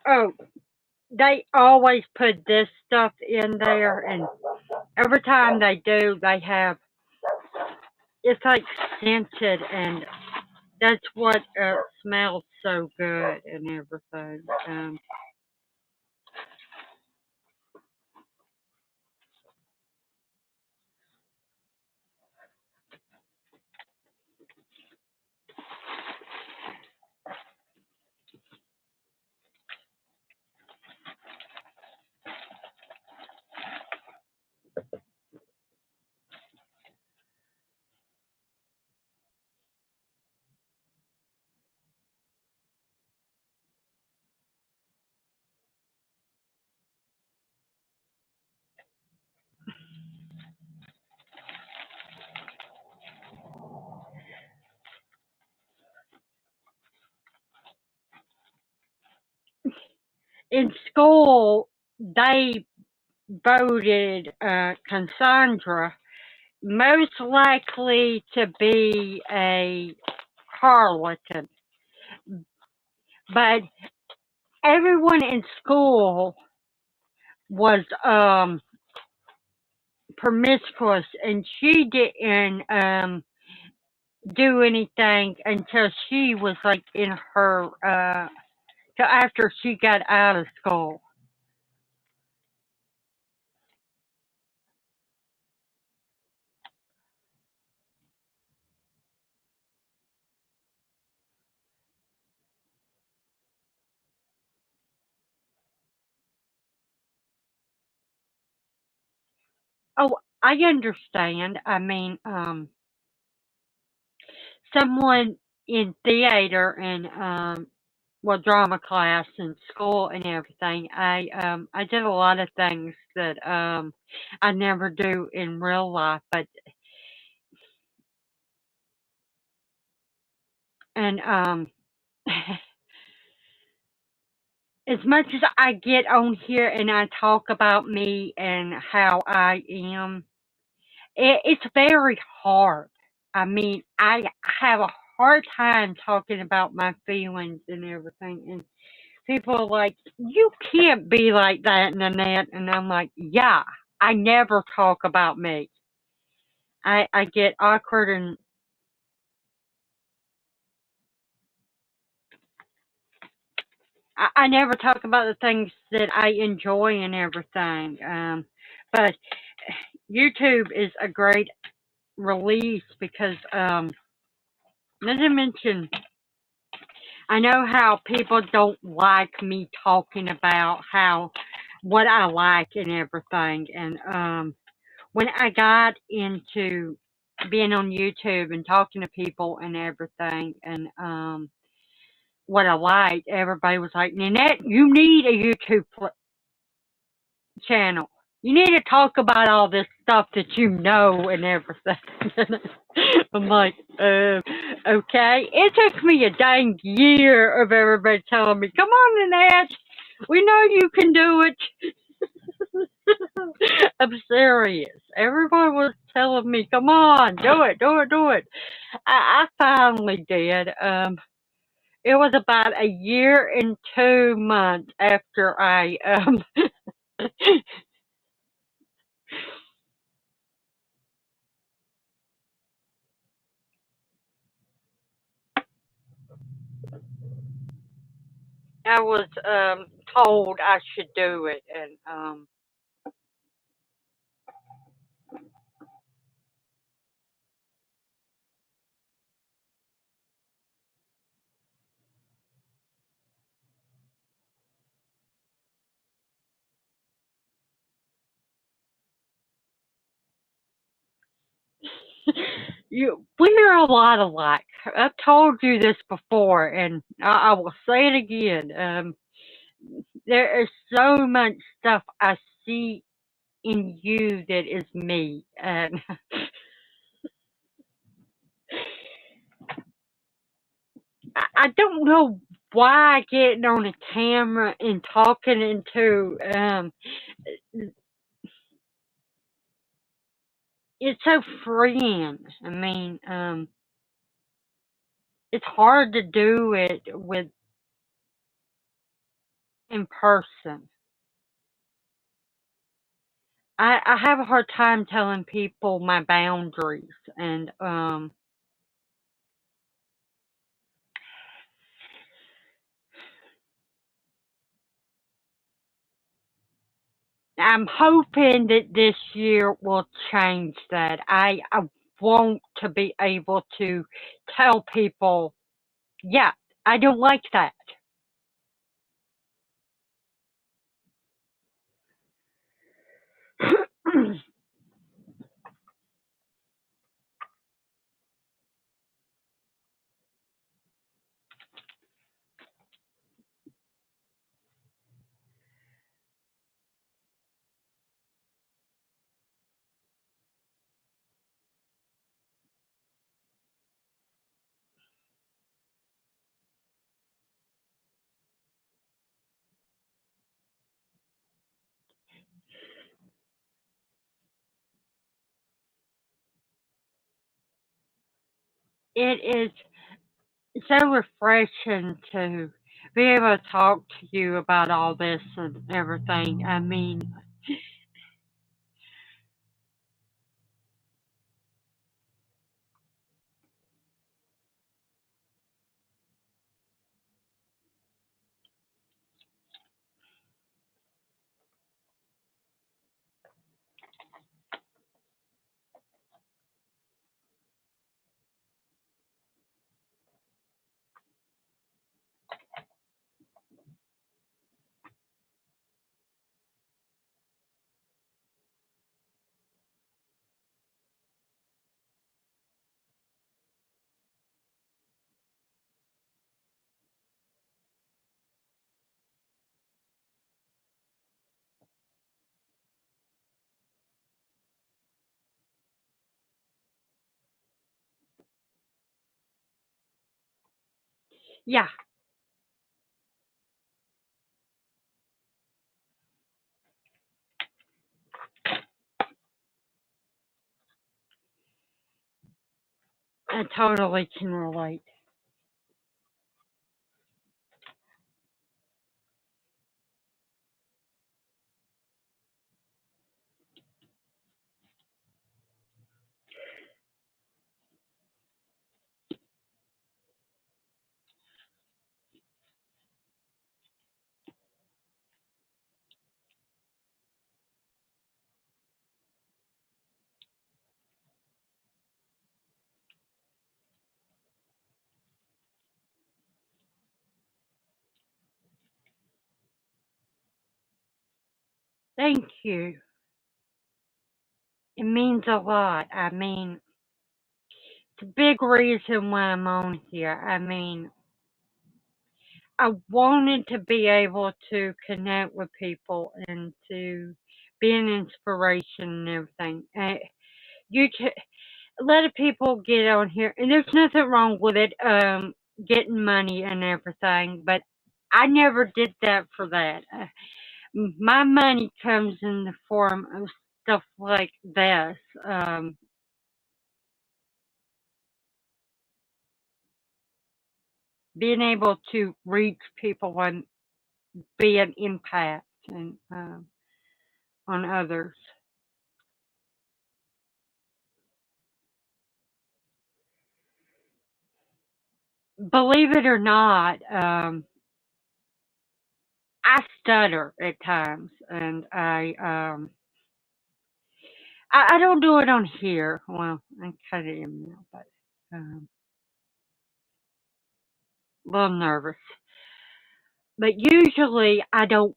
Oh, they always put this stuff in there, and every time they do, they have it's like scented, and that's what smells so good and everything. in school, they voted Cassandra most likely to be a harlot, but everyone in school was promiscuous, and she didn't do anything until she was like in her till after she got out of school. Oh, I understand. I mean, someone in theater and well, drama class and school and everything. I did a lot of things that I never do in real life, but and as much as I get on here and I talk about me and how I am, it's very hard. I mean, I have a hard time talking about my feelings and everything, and people are like, "You can't be like that, Nanette," and I'm like, "Yeah, I never talk about me. I get awkward and I never talk about the things that I enjoy and everything. But YouTube is a great release because, not to mention, I know how people don't like me talking about how what I like and everything, and when I got into being on YouTube and talking to people and everything, and what I liked, everybody was like, Nanette, you need a YouTube channel. You need to talk about all this stuff that you know and everything. I'm like, okay. It took me a dang year of everybody telling me, come on, Nanette, we know you can do it. I'm serious. Everyone was telling me, come on, do it, do it, do it. I finally did. It was about a year and 2 months after I was told I should do it, and we're a lot alike. I've told you this before, and I will say it again. There is so much stuff I see in you that is me, and I don't know why getting on a camera and talking into it's so freeing. I mean, it's hard to do it with in person. I have a hard time telling people my boundaries, and I'm hoping that this year will change that. I want to be able to tell people, yeah, I don't like that. it is so refreshing to be able to talk to you about all this and everything. I mean, yeah, I totally can relate. Thank you. It means a lot. I mean, it's a big reason why I'm on here. I mean, I wanted to be able to connect with people and to be an inspiration and everything. You can, a lot of people get on here, and there's nothing wrong with it, getting money and everything, but I never did that for that. My money comes in the form of stuff like this, being able to reach people and be an impact and on others. Believe it or not, I stutter at times, and I don't do it on here. Well, I kind of am now, but a little nervous. But usually I don't.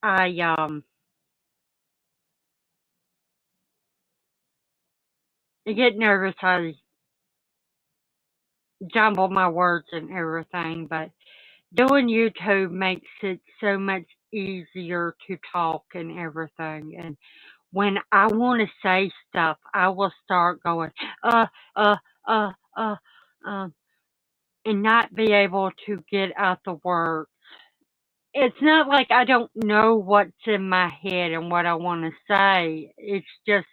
I I get nervous. I jumble my words and everything. But doing YouTube makes it so much easier to talk and everything. And when I want to say stuff, I will start going, uh, uh, uh, uh, um, and not be able to get out the words. It's not like I don't know what's in my head and what I want to say. It's just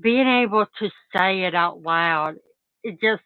being able to say it out loud. It just,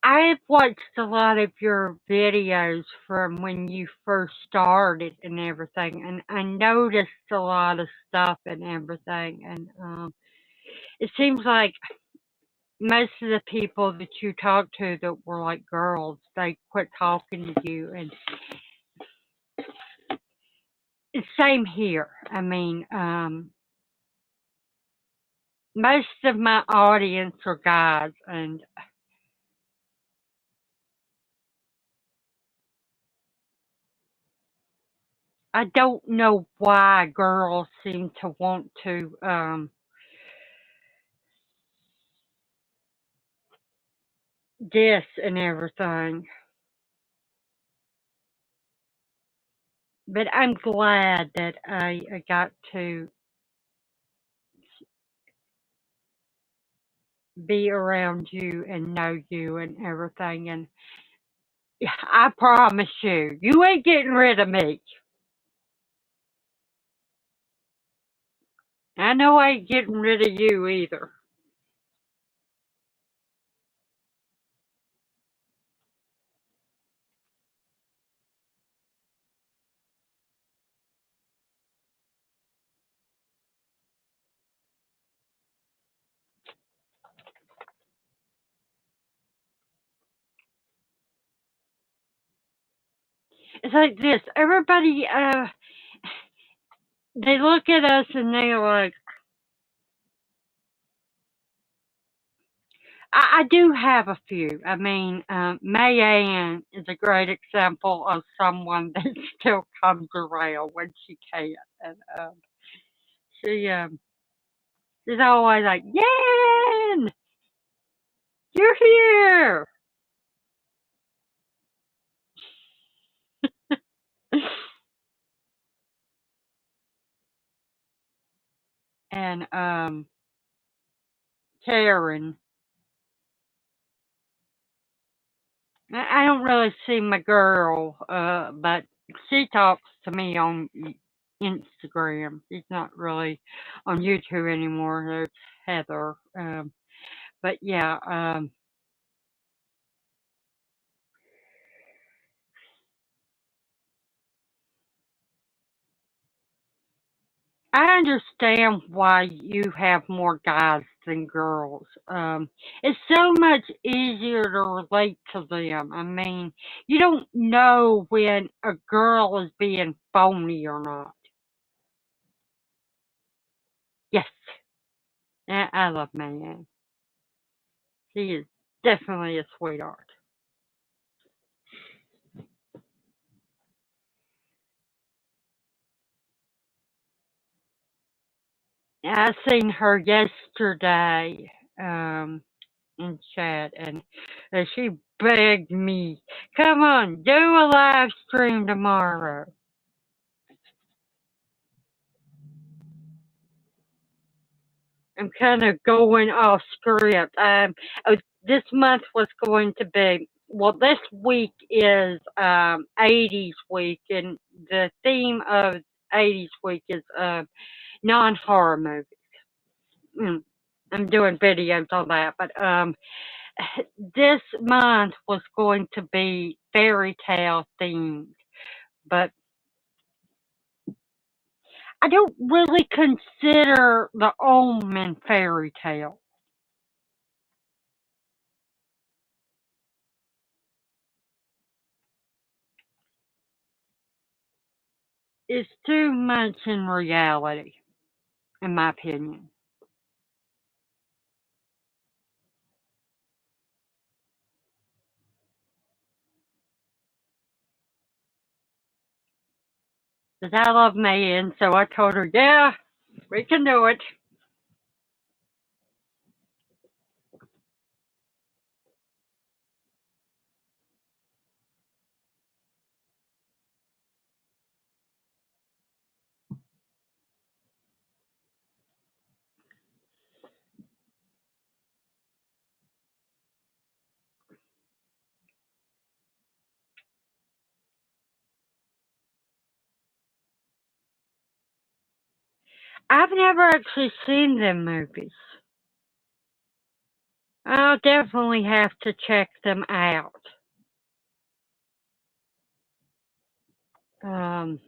I've watched a lot of your videos from when you first started and everything, and I noticed a lot of stuff and everything. And it seems like most of the people that you talked to that were like girls, they quit talking to you. And it's same here. I mean, most of my audience are guys, and I don't know why girls seem to want to this and everything. But I'm glad that I got to be around you and know you and everything. And yeah, I promise you, you ain't getting rid of me. I know I ain't getting rid of you either. It's like this. Everybody, they look at us and they're like, I do have a few. I mean, Mayanne is a great example of someone that still comes around when she can. And she, she's always like, Yan, you're here. And Karen, I don't really see my girl, but she talks to me on Instagram. She's not really on YouTube anymore. There's Heather. But yeah, I understand why you have more guys than girls. It's so much easier to relate to them. I mean, you don't know when a girl is being phony or not. Yes, I love Marianne. She is definitely a sweetheart. I seen her yesterday in chat, and she begged me, "Come on, do a live stream tomorrow." I'm kind of going off script. This month was going to be, well, this week is 80s week, and the theme of 80s week is non horror movies. Mm, I'm doing videos on that, but this month was going to be fairy tale themed, but I don't really consider The Omen fairy tale. It's too much in reality, in my opinion. Because I love Megan, so I told her, yeah, we can do it. I've never actually seen them movies. I'll definitely have to check them out. Um,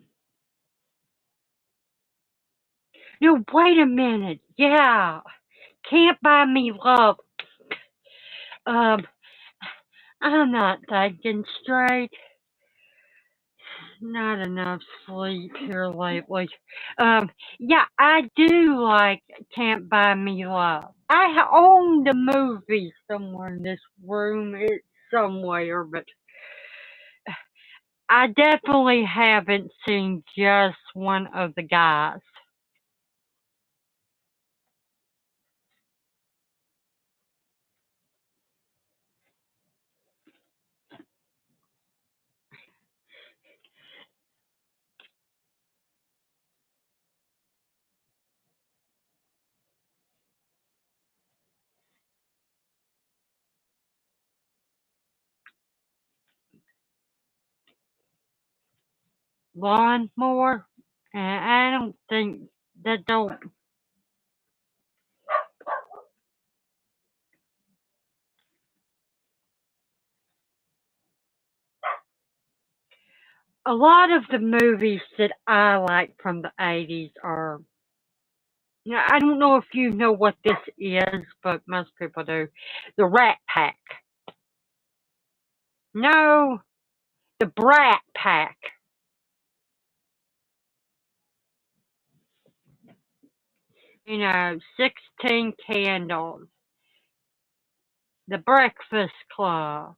no, wait a minute. Yeah, Can't Buy Me Love. Um, I'm not thinking straight. Not enough sleep here lately. Yeah, I do like Can't Buy Me Love. Own the movie somewhere in this room. It's somewhere, but I definitely haven't seen just one of the guys. Lawnmower, and I don't think that don't. A lot of the movies that I like from the 80s are. I don't know if you know what this is, but most people do. The Rat Pack. No, the Brat Pack. 16 Candles. The Breakfast Club.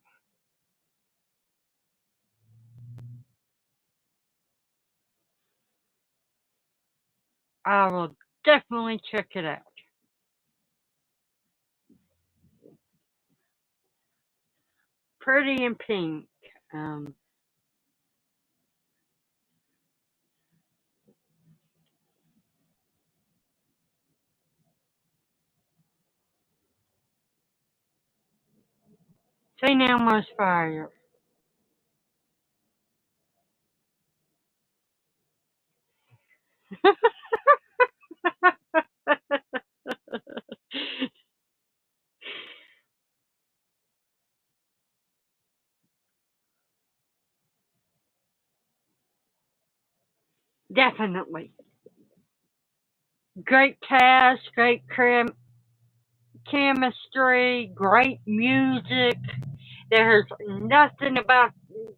I will definitely check it out. Pretty in Pink. Um, St. Elmo's Fire. Definitely. Great cast, great chemistry, great music. There's nothing about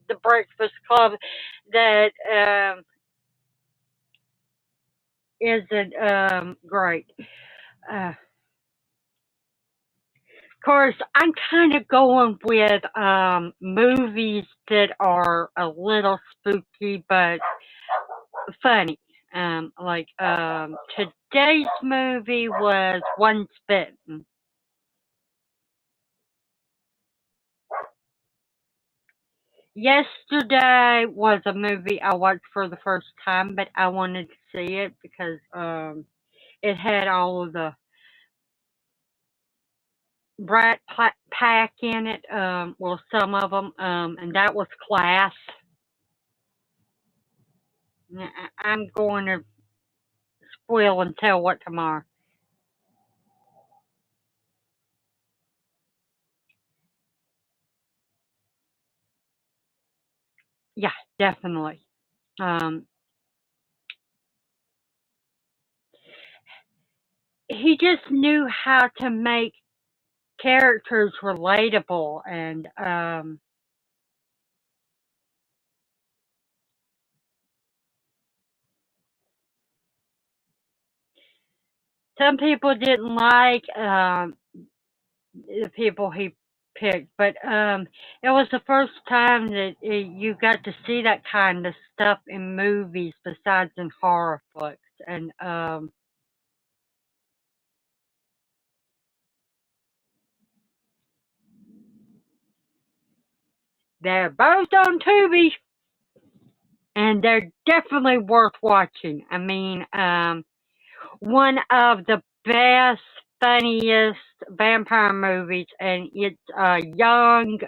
the Breakfast Club that isn't great. Of course, I'm kind of going with movies that are a little spooky but funny. Today's movie was Once Bitten. Yesterday was a movie I watched for the first time, but I wanted to see it because it had all of the Pack in it. Well, some of them, and that was Class. I'm going to spoil and tell what tomorrow. Yeah, definitely. Um, he just knew how to make characters relatable, and some people didn't like the people he picked, but it was the first time that you got to see that kind of stuff in movies besides in horror flicks, and they're both on Tubi, and they're definitely worth watching. I mean, one of the best, funniest vampire movies, and it's young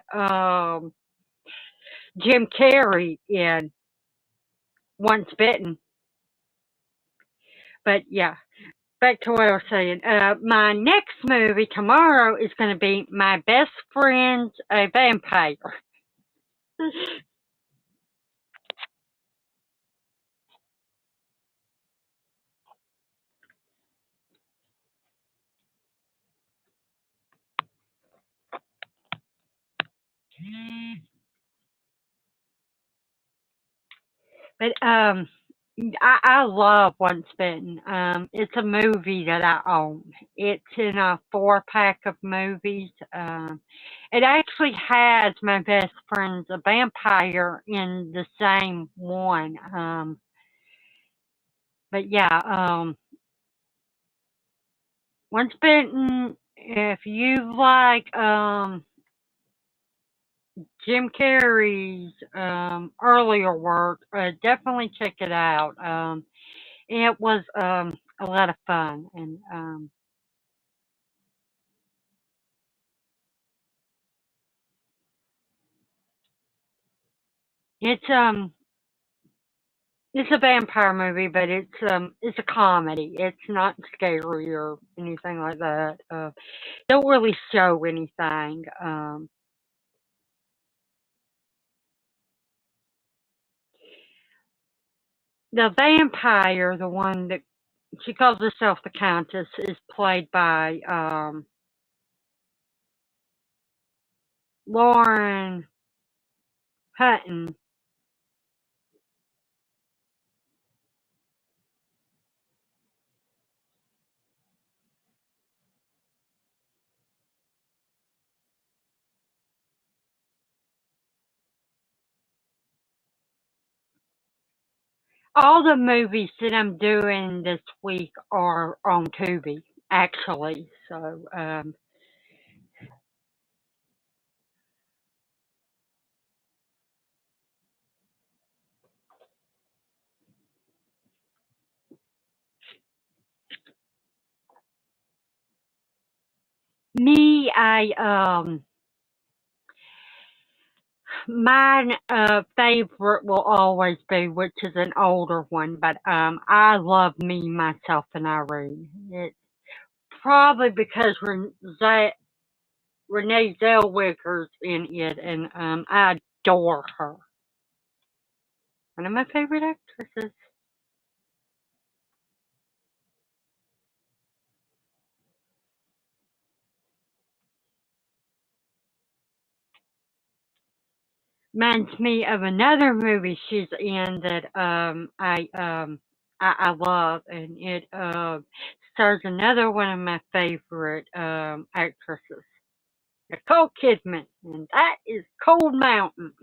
Jim Carrey in Once Bitten. But yeah, back to what I was saying. My next movie tomorrow is going to be My Best Friend's a Vampire. But I love Once Bitten. It's a movie that I own. It's in a 4 pack of movies. It actually has My Best Friend's a Vampire in the same one. But yeah, Once Bitten. If you like Jim Carrey's earlier work, definitely check it out. It was a lot of fun, and it's it's a vampire movie, but it's a comedy. It's not scary or anything like that. Don't really show anything. The vampire, the one that she calls herself the Countess, is played by Lauren Hutton. All the movies that I'm doing this week are on Tubi, actually. So, me, mine favorite will always be, which is an older one, but I love Me, Myself, and Irene. It's probably because Renee Zellweger's in it, and I adore her. One of my favorite actresses. Reminds me of another movie she's in that I love, and it stars another one of my favorite actresses, Nicole Kidman, and that is Cold Mountain.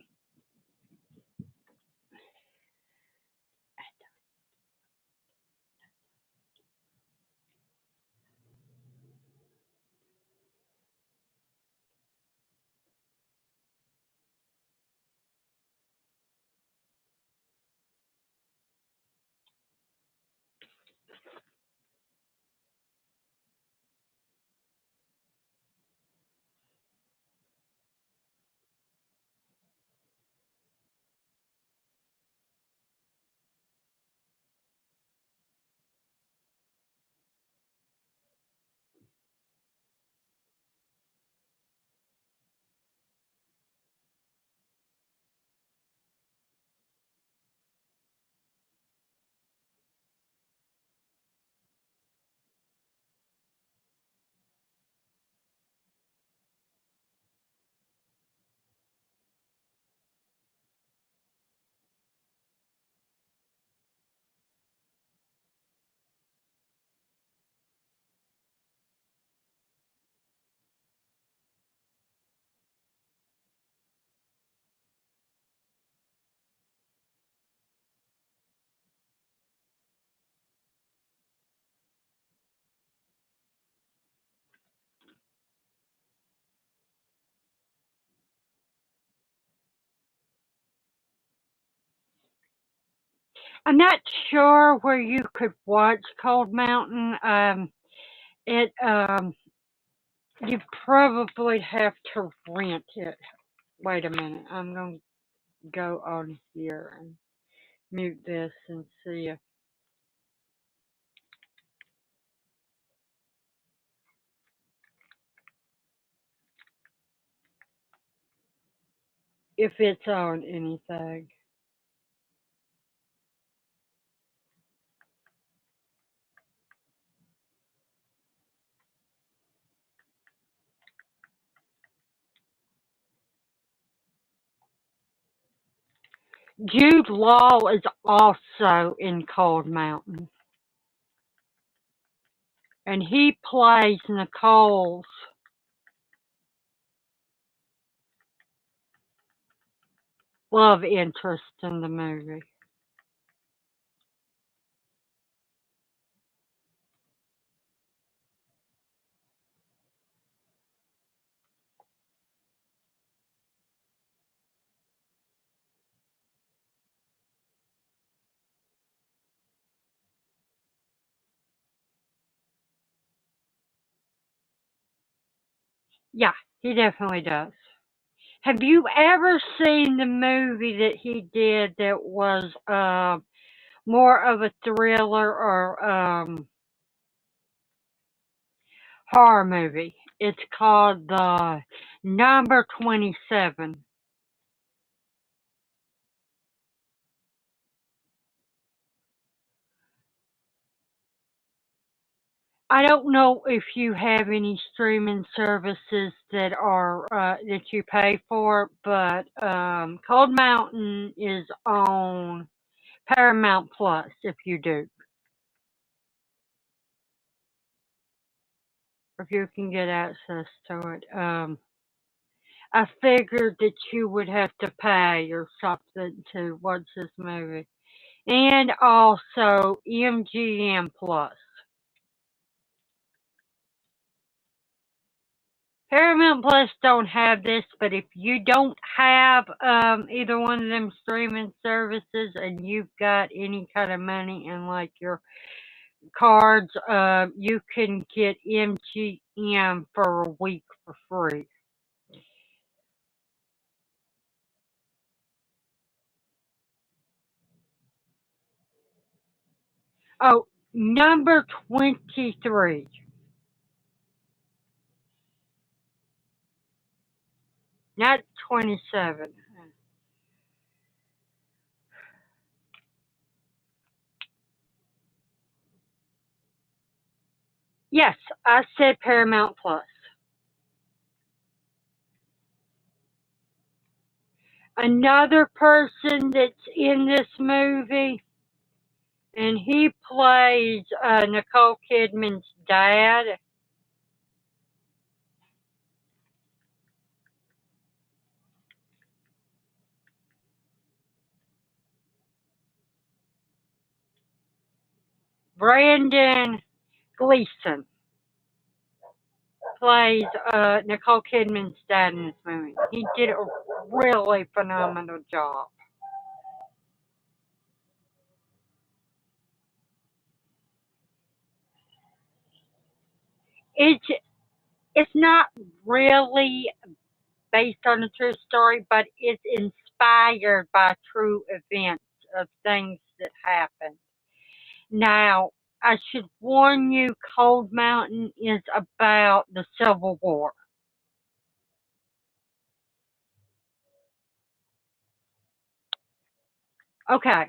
I'm not sure where you could watch Cold Mountain. It you probably have to rent it. Wait a minute, I'm gonna go on here and mute this and see if it's on anything. Jude Law is also in Cold Mountain, and he plays Nicole's love interest in the movie. Yeah, he definitely does. Have you ever seen the movie that he did that was more of a thriller or horror movie? It's called The Number 27. I don't know if you have any streaming services that are that you pay for, but Cold Mountain is on Paramount Plus if you do, if you can get access to it. I figured that you would have to pay or something to watch this movie, and also MGM Plus. Paramount Plus don't have this, but if you don't have either one of them streaming services and you've got any kind of money in like your cards, you can get MGM for a week for free. Oh, number 23, not 27. Yes, I said Paramount Plus. Another person that's in this movie, and he plays Nicole Kidman's dad. Brandon Gleeson plays Nicole Kidman's dad in this movie. He did a really phenomenal job. It's it's not really based on a true story, but it's inspired by true events of things that happened. Now, I should warn you, Cold Mountain is about the Civil War. Okay,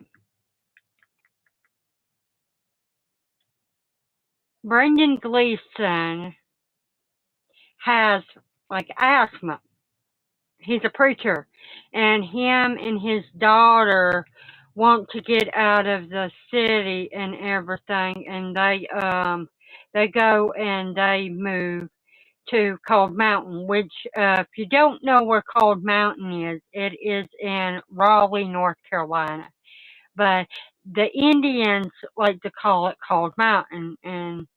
Brendan Gleeson has like asthma. He's a preacher, and him and his daughter want to get out of the city and everything, and they go and they move to Cold Mountain, which if you don't know where Cold Mountain is, it is in Raleigh, North Carolina. But the Indians like to call it Cold Mountain, and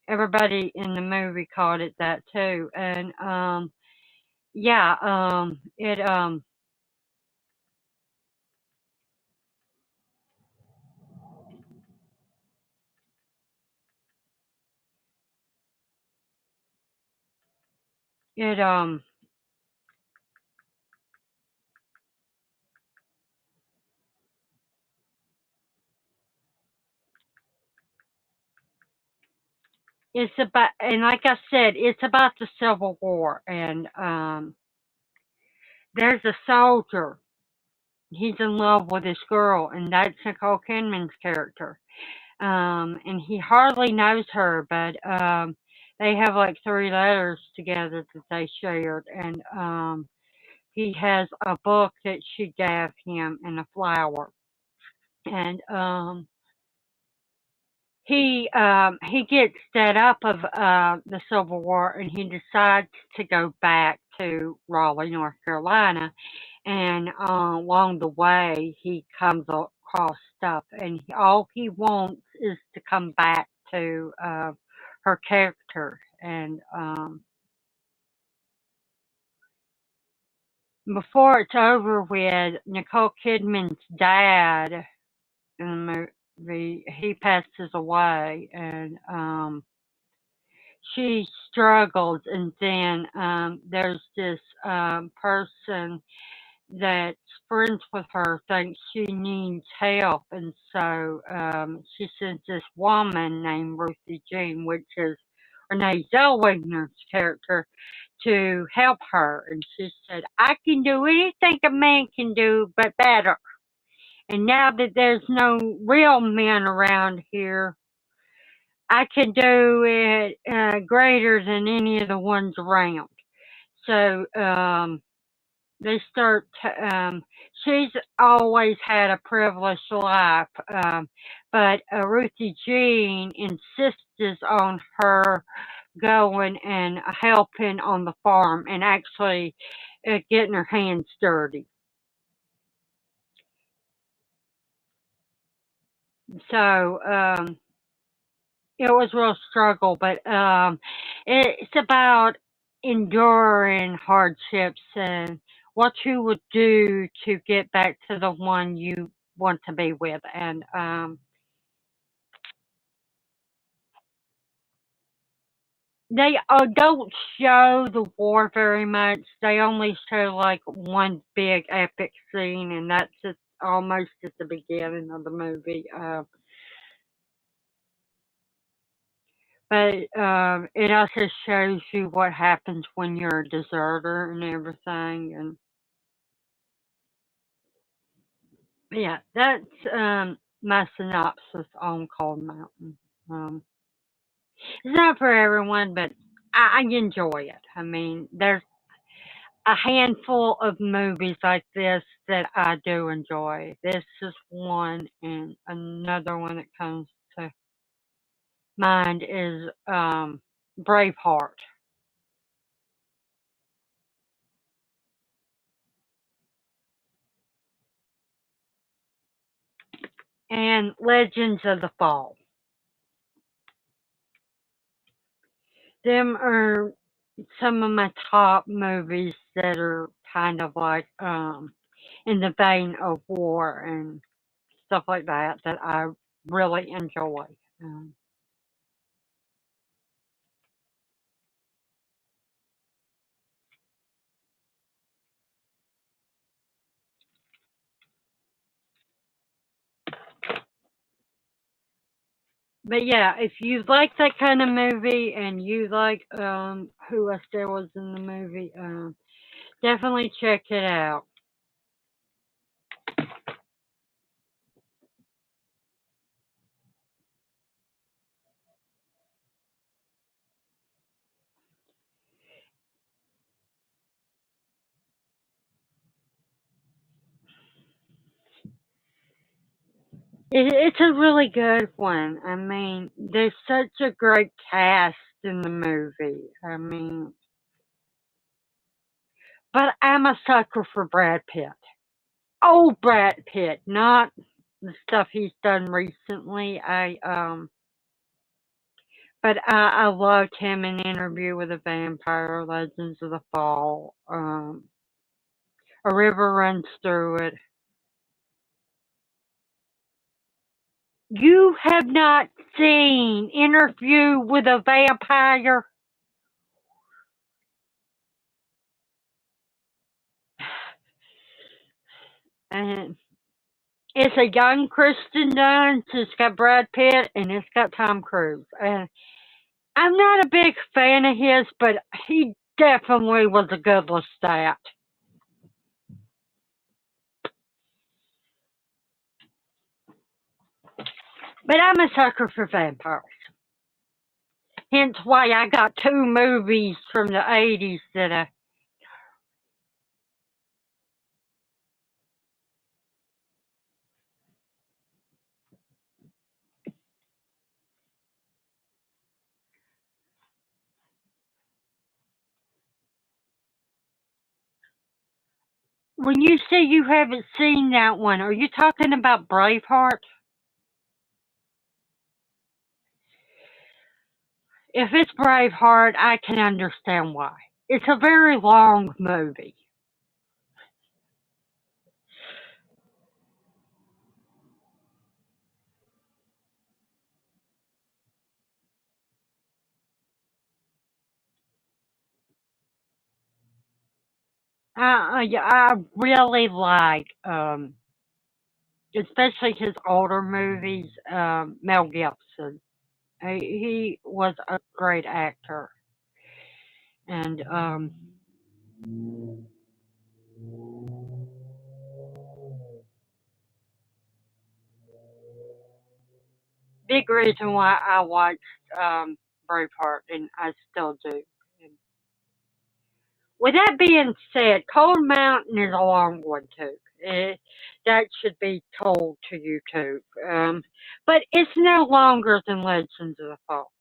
everybody in the movie called it that too. And yeah, it it's about, and like I said, it's about the Civil War, and there's a soldier. He's in love with this girl, and that's Nicole Kidman's character. And he hardly knows her, but they have like three letters together that they shared, and he has a book that she gave him and a flower. And he gets fed up of the Civil War, and he decides to go back to Raleigh, North Carolina. And along the way, he comes across stuff, and all he wants is to come back to her character. And before it's over with, Nicole Kidman's dad in the movie, he passes away, and she struggles, and then there's this person that's friends with her thinks she needs help, and so she sends this woman named Ruthie Jean, which is Renee Zellweger's character, to help her. And she said, I can do anything a man can do, but better. And now that there's no real men around here, I can do it greater than any of the ones around. So they start. She's always had a privileged life, but Ruthie Jean insists on her going and helping on the farm and actually getting her hands dirty. So it was a real struggle, but it's about enduring hardships and what you would do to get back to the one you want to be with. And they don't show the war very much. They only show like one big epic scene, and that's just almost at the beginning of the movie. But it also shows you what happens when you're a deserter and everything. And yeah, that's my synopsis on Cold Mountain. Um, it's not for everyone, but I enjoy it. I mean, there's a handful of movies like this that I do enjoy. This is one, and another one that comes to mind is Braveheart and Legends of the Fall. Them are some of my top movies that are kind of like in the vein of war and stuff like that that I really enjoy. Um, but yeah, if you like that kind of movie and you like who else there was in the movie, definitely check it out. It's a really good one. I mean, there's such a great cast in the movie. I mean, but I'm a sucker for Brad Pitt. Oh, Brad Pitt, not the stuff he's done recently. But I loved him in Interview with a Vampire, Legends of the Fall, A River Runs Through It. You have not seen Interview with a Vampire? And it's a young Kristen Dunst. It's got Brad Pitt and it's got Tom Cruise. And I'm not a big fan of his, but he definitely was a good Lestat. But I'm a sucker for vampires. Hence why I got two movies from the 80s that When you say you haven't seen that one, are you talking about Braveheart? If it's Braveheart, I can understand why. It's a very long movie. Yeah, I really like, especially his older movies. Mel Gibson. He was a great actor, and big reason why I watched Braveheart, and I still do. And with that being said, Cold Mountain is a long one too. That should be told to you too. But it's no longer than Legends of the Fall.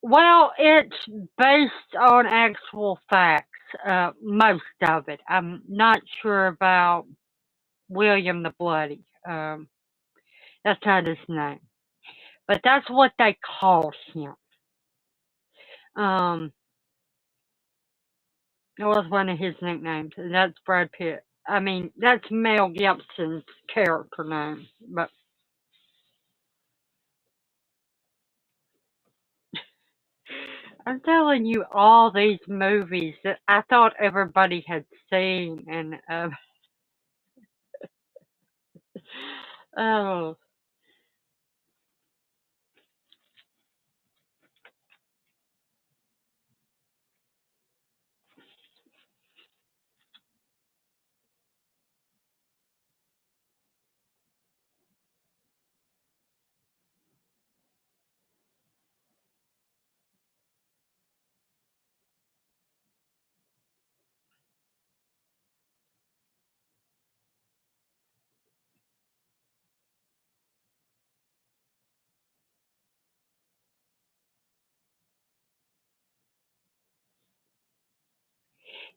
Well, it's based on actual facts, most of it. I'm not sure about William the Bloody. That's not his name, but that's what they called him. Um, it was one of his nicknames, and that's Brad Pitt. I mean, that's Mel Gibson's character name. But I'm telling you, all these movies that I thought everybody had seen, and oh,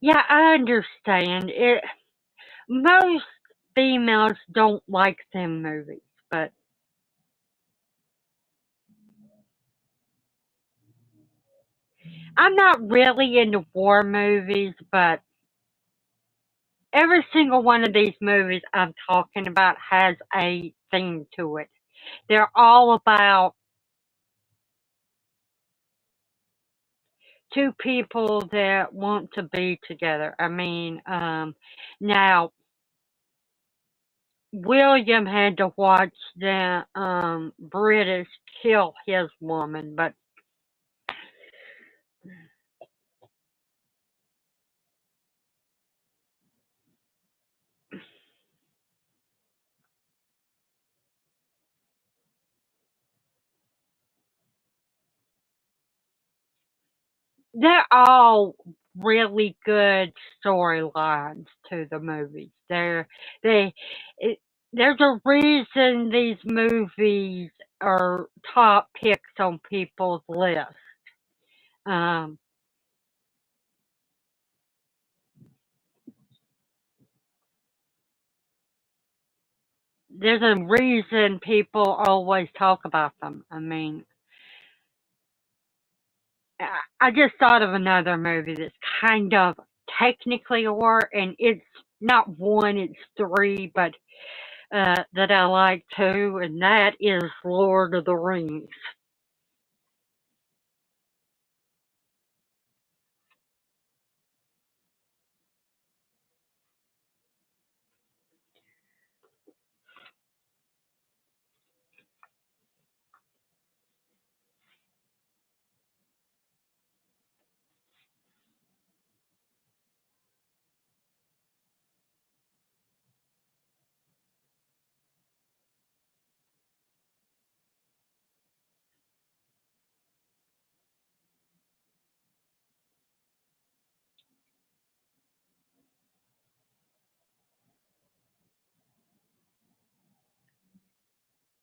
yeah, I understand it. Most females don't like them movies, but I'm not really into war movies, but every single one of these movies I'm talking about has a theme to it. They're all about two people that want to be together. I mean, now William had to watch the British kill his woman, but they're all really good storylines to the movies. They it, there's a reason these movies are top picks on people's lists. Um, there's a reason people always talk about them. I mean, I just thought of another movie that's kind of technically a war, and it's not one, it's three, but that I like too, and that is Lord of the Rings.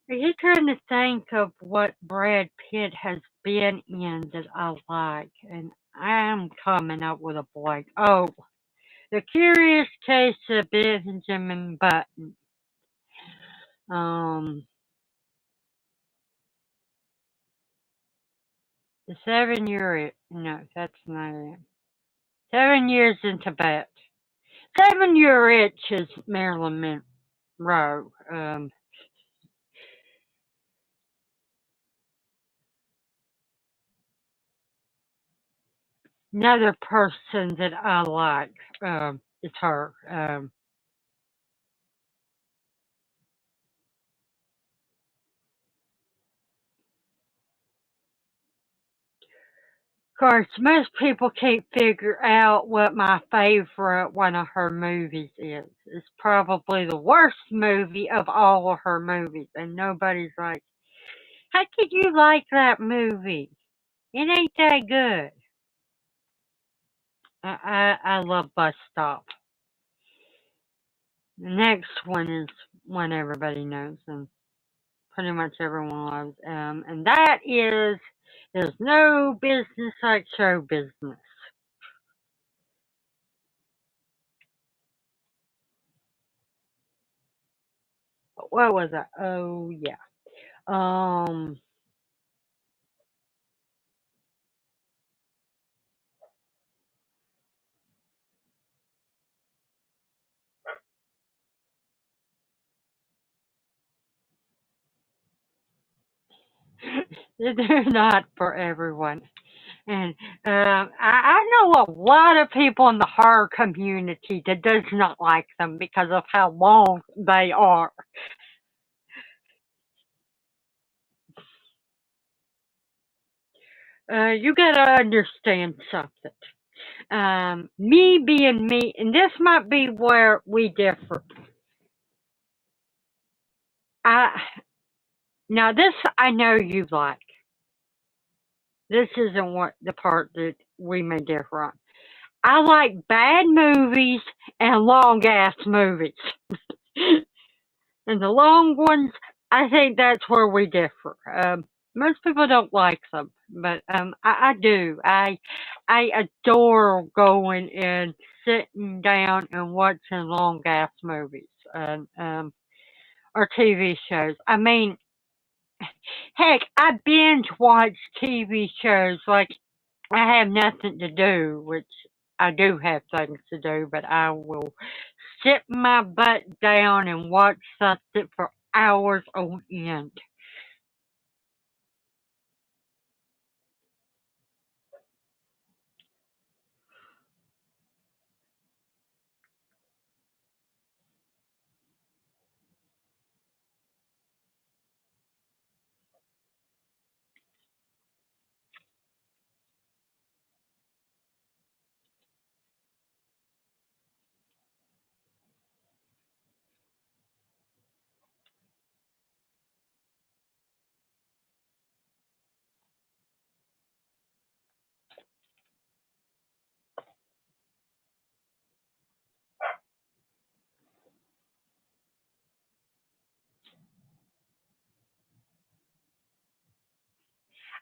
Are you trying to think of what Brad Pitt has been in that I like? And I'm coming up with a blank. Oh, The Curious Case of Benjamin Button. Um, The 7 Year Itch. No, that's not it. 7 Years in Tibet. 7 Year Itch is Marilyn Monroe. Another person that I like is her. Of course, most people can't figure out what my favorite one of her movies is. It's probably the worst movie of all of her movies, and nobody's like, how could you like that movie? It ain't that good. I love Bus Stop. The next one is one everybody knows and pretty much everyone loves, and that is There's No Business Like Show Business. What was that? Oh yeah. Um, they're not for everyone. And I know a lot of people in the horror community that does not like them because of how long they are. You gotta understand something. Me being me, and this might be where we differ. I Now this I know you like. This isn't what the part that we may differ on. I like bad movies and long ass movies. And the long ones, I think that's where we differ. Most people don't like them, but I do. I adore going and sitting down and watching long ass movies and or TV shows. I mean, heck, I binge watch TV shows like I have nothing to do, which I do have things to do, but I will sit my butt down and watch something for hours on end.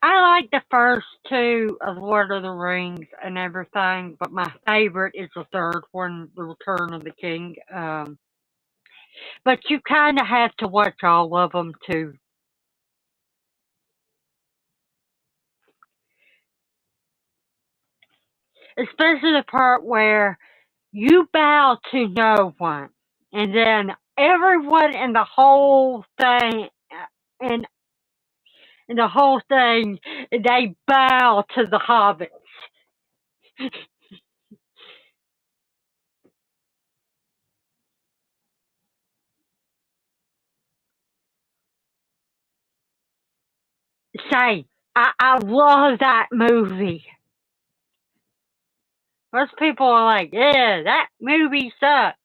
I like the first two of Lord of the Rings and everything, but my favorite is the third one, The Return of the King. But you kind of have to watch all of them too, especially the part where you bow to no one, and then everyone in the whole thing, in the whole thing, they bow to the hobbits. Say, I love that movie. Most people are like, yeah, that movie sucks.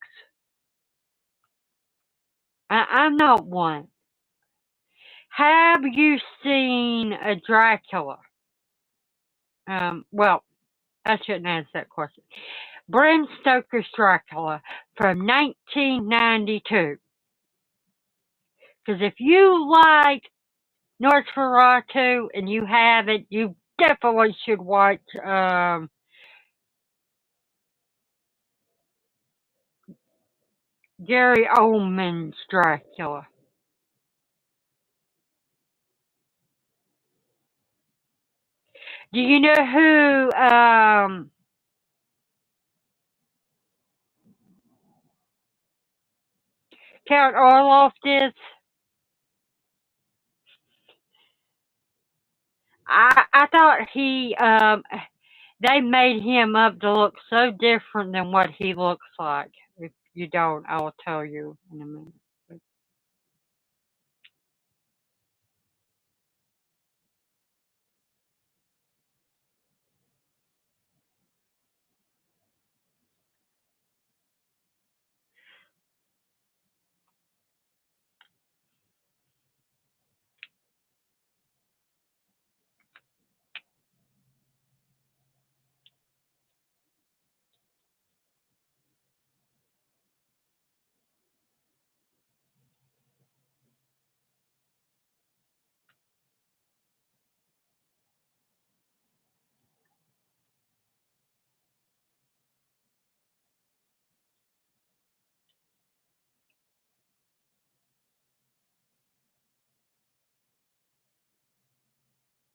I'm not one. Have you seen a Dracula? Well, I shouldn't ask that question. Bram Stoker's Dracula from 1992. Because if you like Nosferatu and you haven't, you definitely should watch Gary Oldman's Dracula. Do you know who Count Orloff is? I thought they made him up to look so different than what he looks like. If you don't, I will tell you in a minute.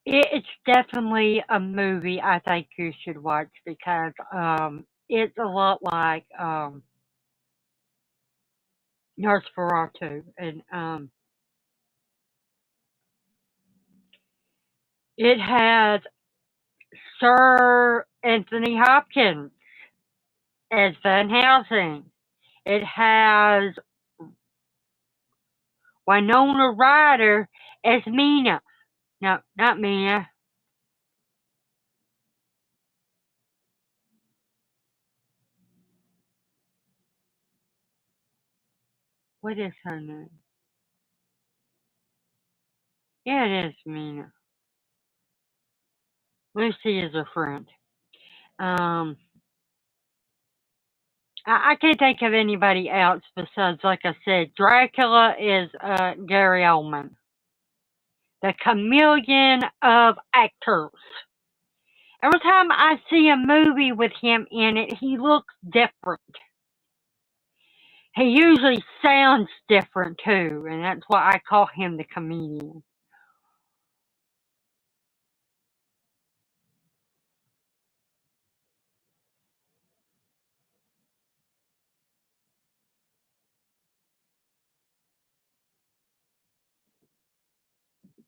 It's definitely a movie I think you should watch because it's a lot like Nosferatu, and it has Sir Anthony Hopkins as Van Helsing. It has Winona Ryder as Mina. No, not Mina. What is her name? Yeah, it is Mina. Lucy is a friend. Um, I can't think of anybody else besides, like I said, Dracula is Gary Oldman, the chameleon of actors. Every time I see a movie with him in it, he looks different. He usually sounds different too, and that's why I call him the comedian.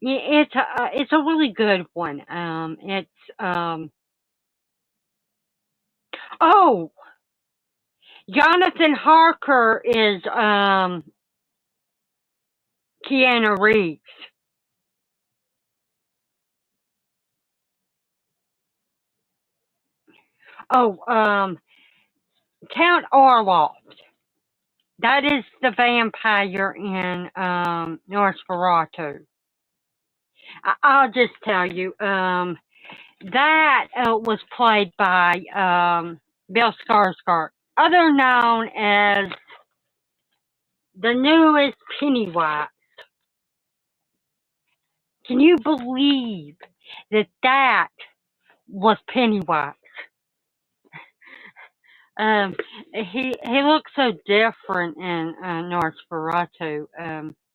Yeah, it's a really good one. It's oh, Jonathan Harker is Keanu Reeves. Oh, Count Orloff. That is the vampire in Nosferatu. I'll just tell you, that was played by Bill Skarsgård, other known as the newest Pennywise. Can you believe that was Pennywise? Um, he looks so different in Nosferatu.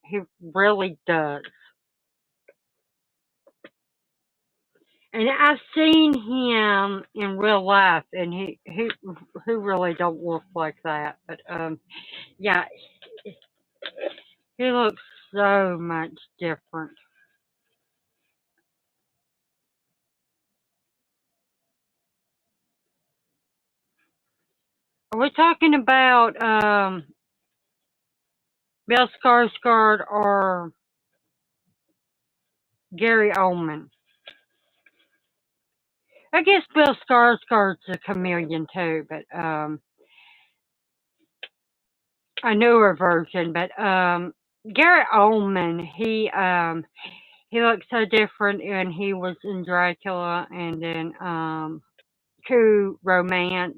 He really does. And I've seen him in real life, and he really don't look like that. But yeah, he looks so much different. Are we talking about Bill Skarsgård or Gary Oldman? I guess Bill Skarsgård's a chameleon too, but a newer version. But Gary Oldman, he looked so different when he was in Dracula, and then True Romance.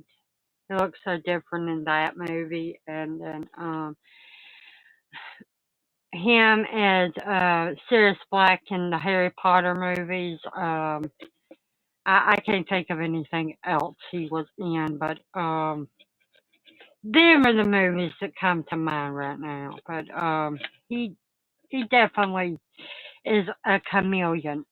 He looks so different in that movie, and then him as Sirius Black in the Harry Potter movies. I can't think of anything else he was in, but them are the movies that come to mind right now. But he he definitely is a chameleon.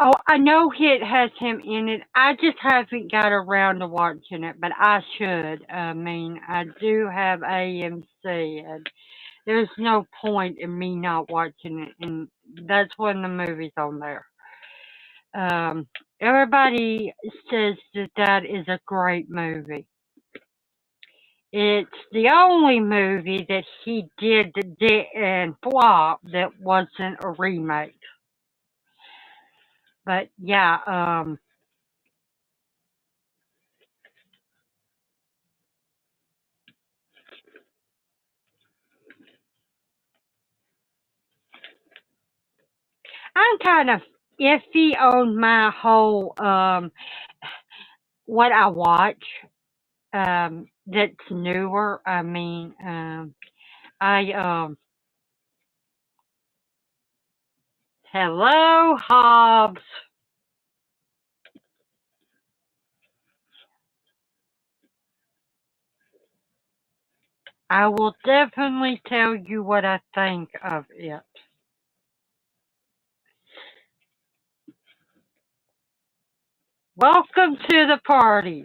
Oh, I know it has him in it. I just haven't got around to watching it, but I should. I mean, I do have AMC, and there's no point in me not watching it, and that's one of the movies on there. Everybody says that that is a great movie. It's the only movie that he did and flop that wasn't a remake. But yeah, I'm kind of iffy on my whole what I watch that's newer. I mean, I hello Hobbs. I will definitely tell you what I think of it. Welcome to the party.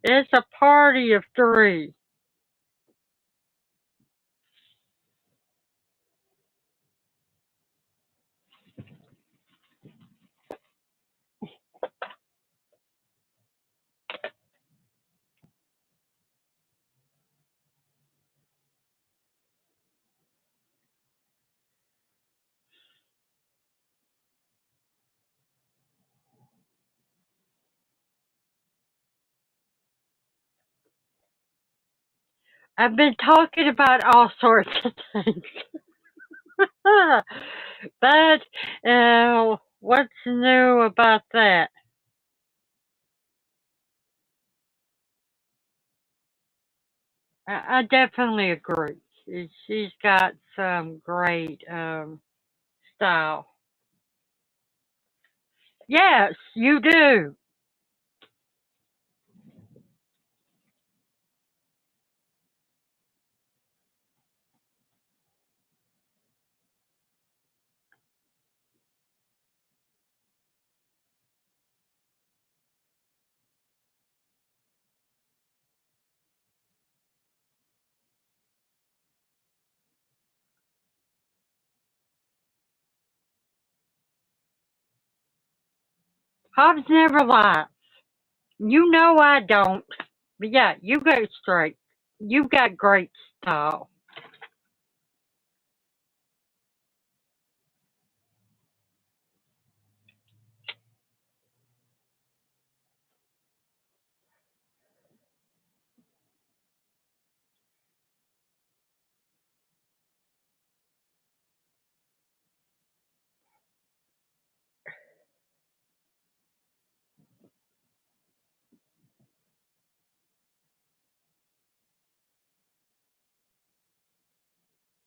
It's a party of three. I've been talking about all sorts of things. But what's new about that? I definitely agree. She's got some great style. Yes, you do. Hobbs never lies. You know I don't. But yeah, you go straight. You've got great style.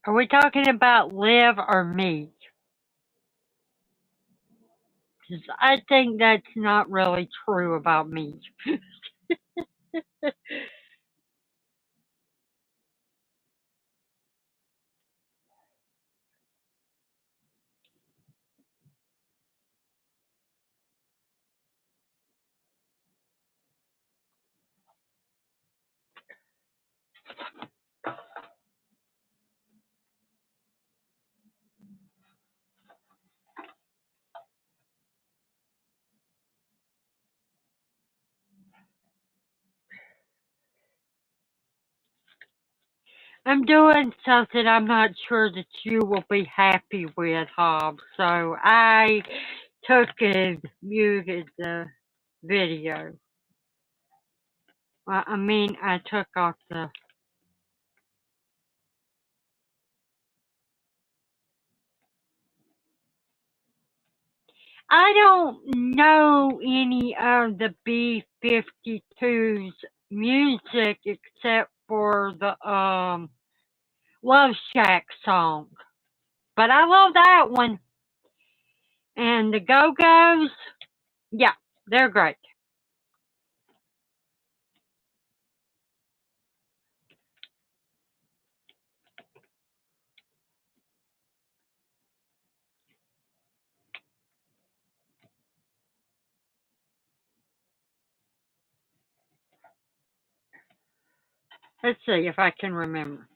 Are we talking about Liv or me? 'Cause I think that's not really true about me. I'm doing something I'm not sure that you will be happy with, Hob. So I took and muted the video. I mean, I took off the. I don't know any of the B-52's music except for the Love Shack song. But I love that one. And the Go-Go's, yeah, they're great. Let's see if I can remember.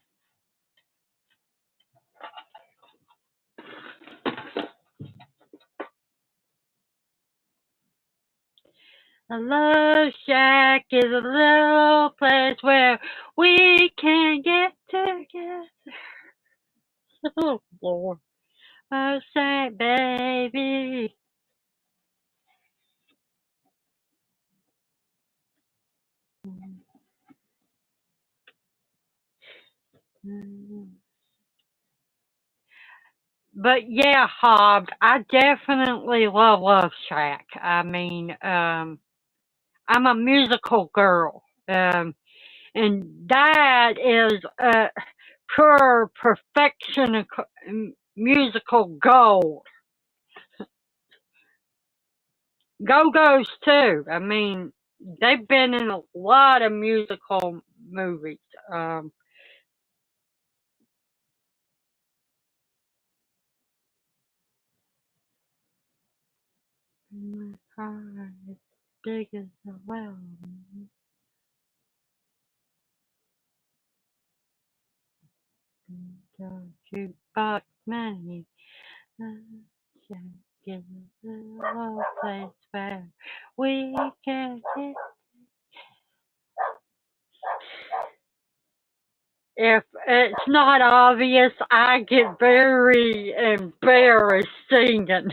A Love Shack is a little place where we can get together. Oh, Lord. Oh, say, baby. But yeah, Hobbs, I definitely love Love Shack. I mean, I'm a musical girl. And that is pure perfection of musical gold. Go-Go's too. I mean, they've been in a lot of musical movies. Um, my heart is big as a well. The jukebox money. Is a little place where we can get. If it's not obvious, I get very embarrassed singing.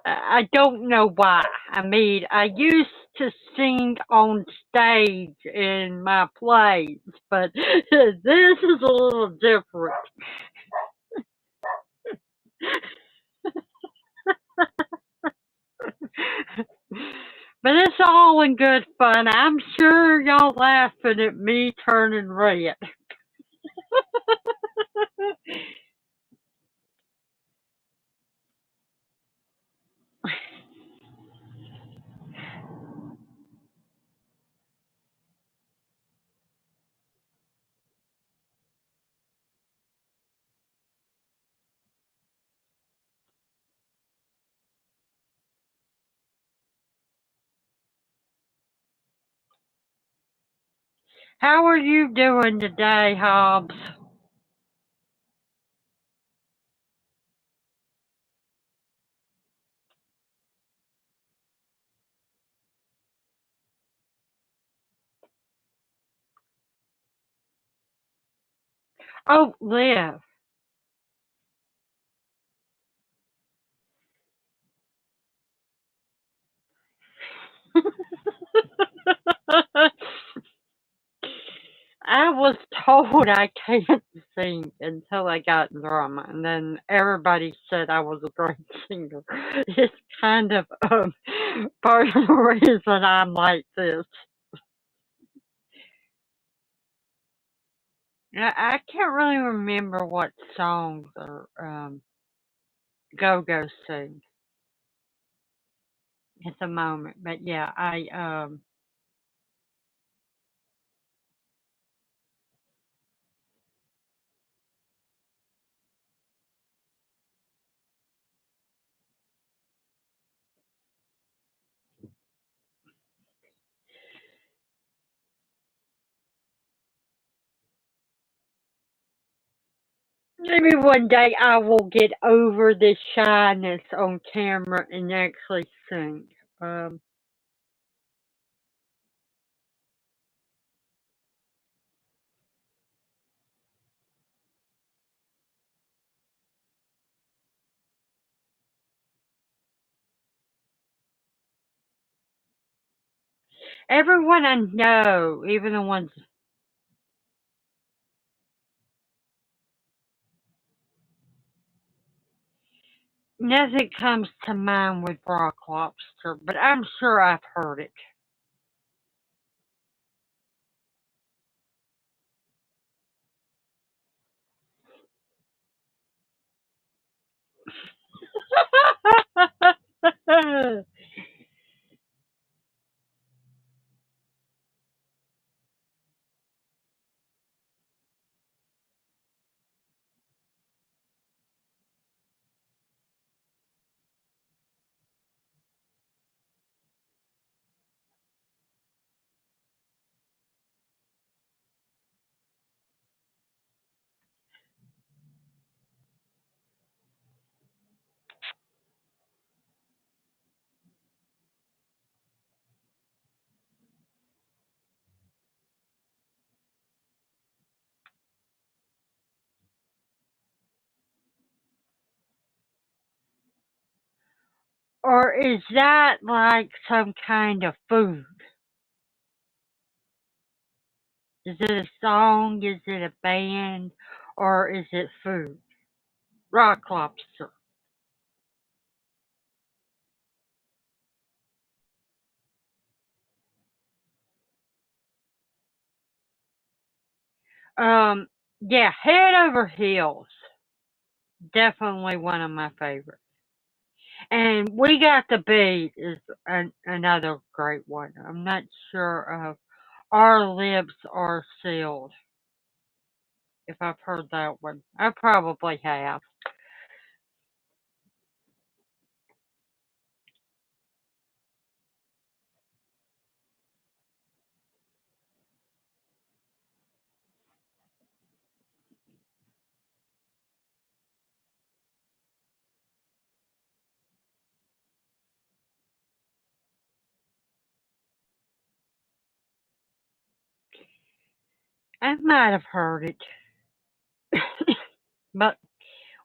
I don't know why. I mean, I used to sing on stage in my plays, but this is a little different. But it's all in good fun. I'm sure y'all laughing at me turning red. How are you doing today, Hobbs? Oh, Liv. I was told I can't sing until I got in drama, and then everybody said I was a great singer. It's kind of part of the reason I'm like this. I can't really remember what songs or Go Go sing at the moment, but yeah, maybe one day I will get over this shyness on camera and actually sing. Um, Everyone I know, even the ones, nothing comes to mind with rock lobster, but I'm sure I've heard it. Or is that like some kind of food? Is it a song? Is it a band? Or is it food? Rock lobster. Um, yeah, Head Over Heels. Definitely one of my favorites. And We Got the Beat is another great one. I'm not sure of Our Lips Are Sealed, if I've heard that one. I probably have. I might have heard it. But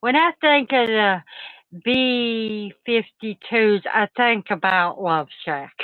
when I think of the B-52s, I think about Love Shack.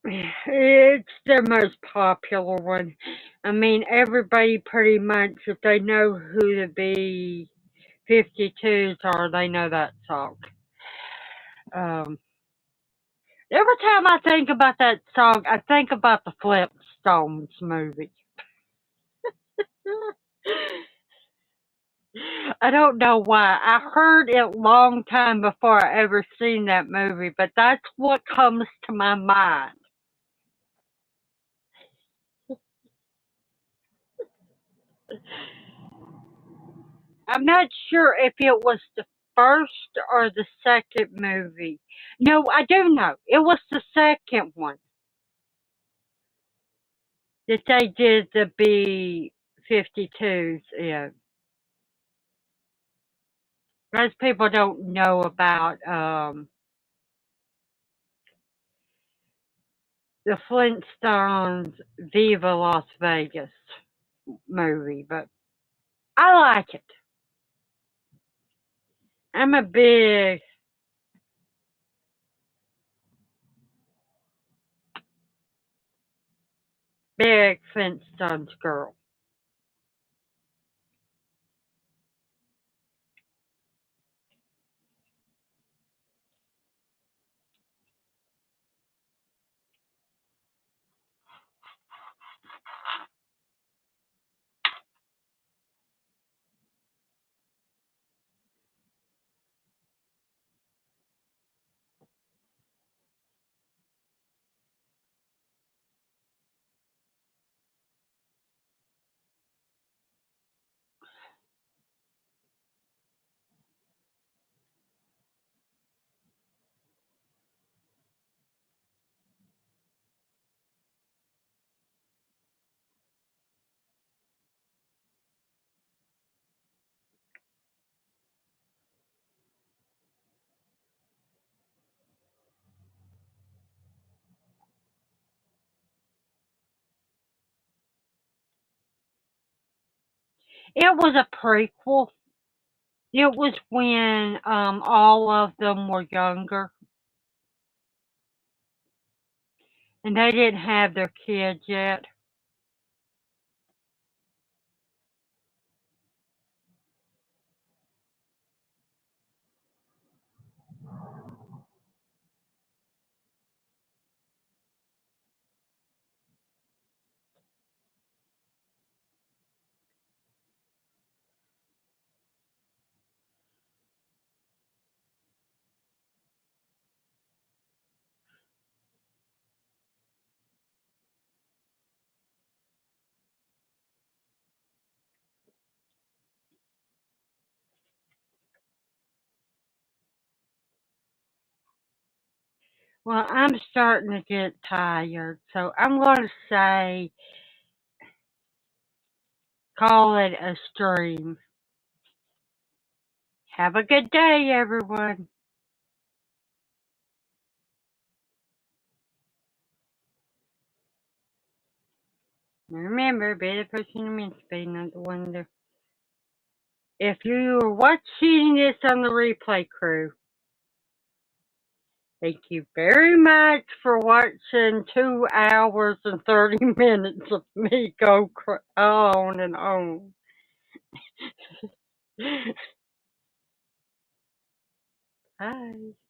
It's the most popular one. I mean, everybody pretty much, if they know who the B-52s are, they know that song. Um, every time I think about that song, I think about the Flintstones movie. I don't know why. I heard it long time before I ever seen that movie, but that's what comes to my mind. I'm not sure if it was the first or the second movie. No, I do know. It was the second one that they did the B-52s in. Most people don't know about the Flintstones Viva Las Vegas movie, but I like it. I'm a big Flintstones girl. It was a prequel. It was when all of them were younger and they didn't have their kids yet. Well, I'm starting to get tired, so I'm going to say call it a stream. Have a good day, everyone. Remember, be the person you're meant to be, not the one that... If you're watching this on the replay crew, thank you very much for watching 2 hours and 30 minutes of me go on and on. Bye.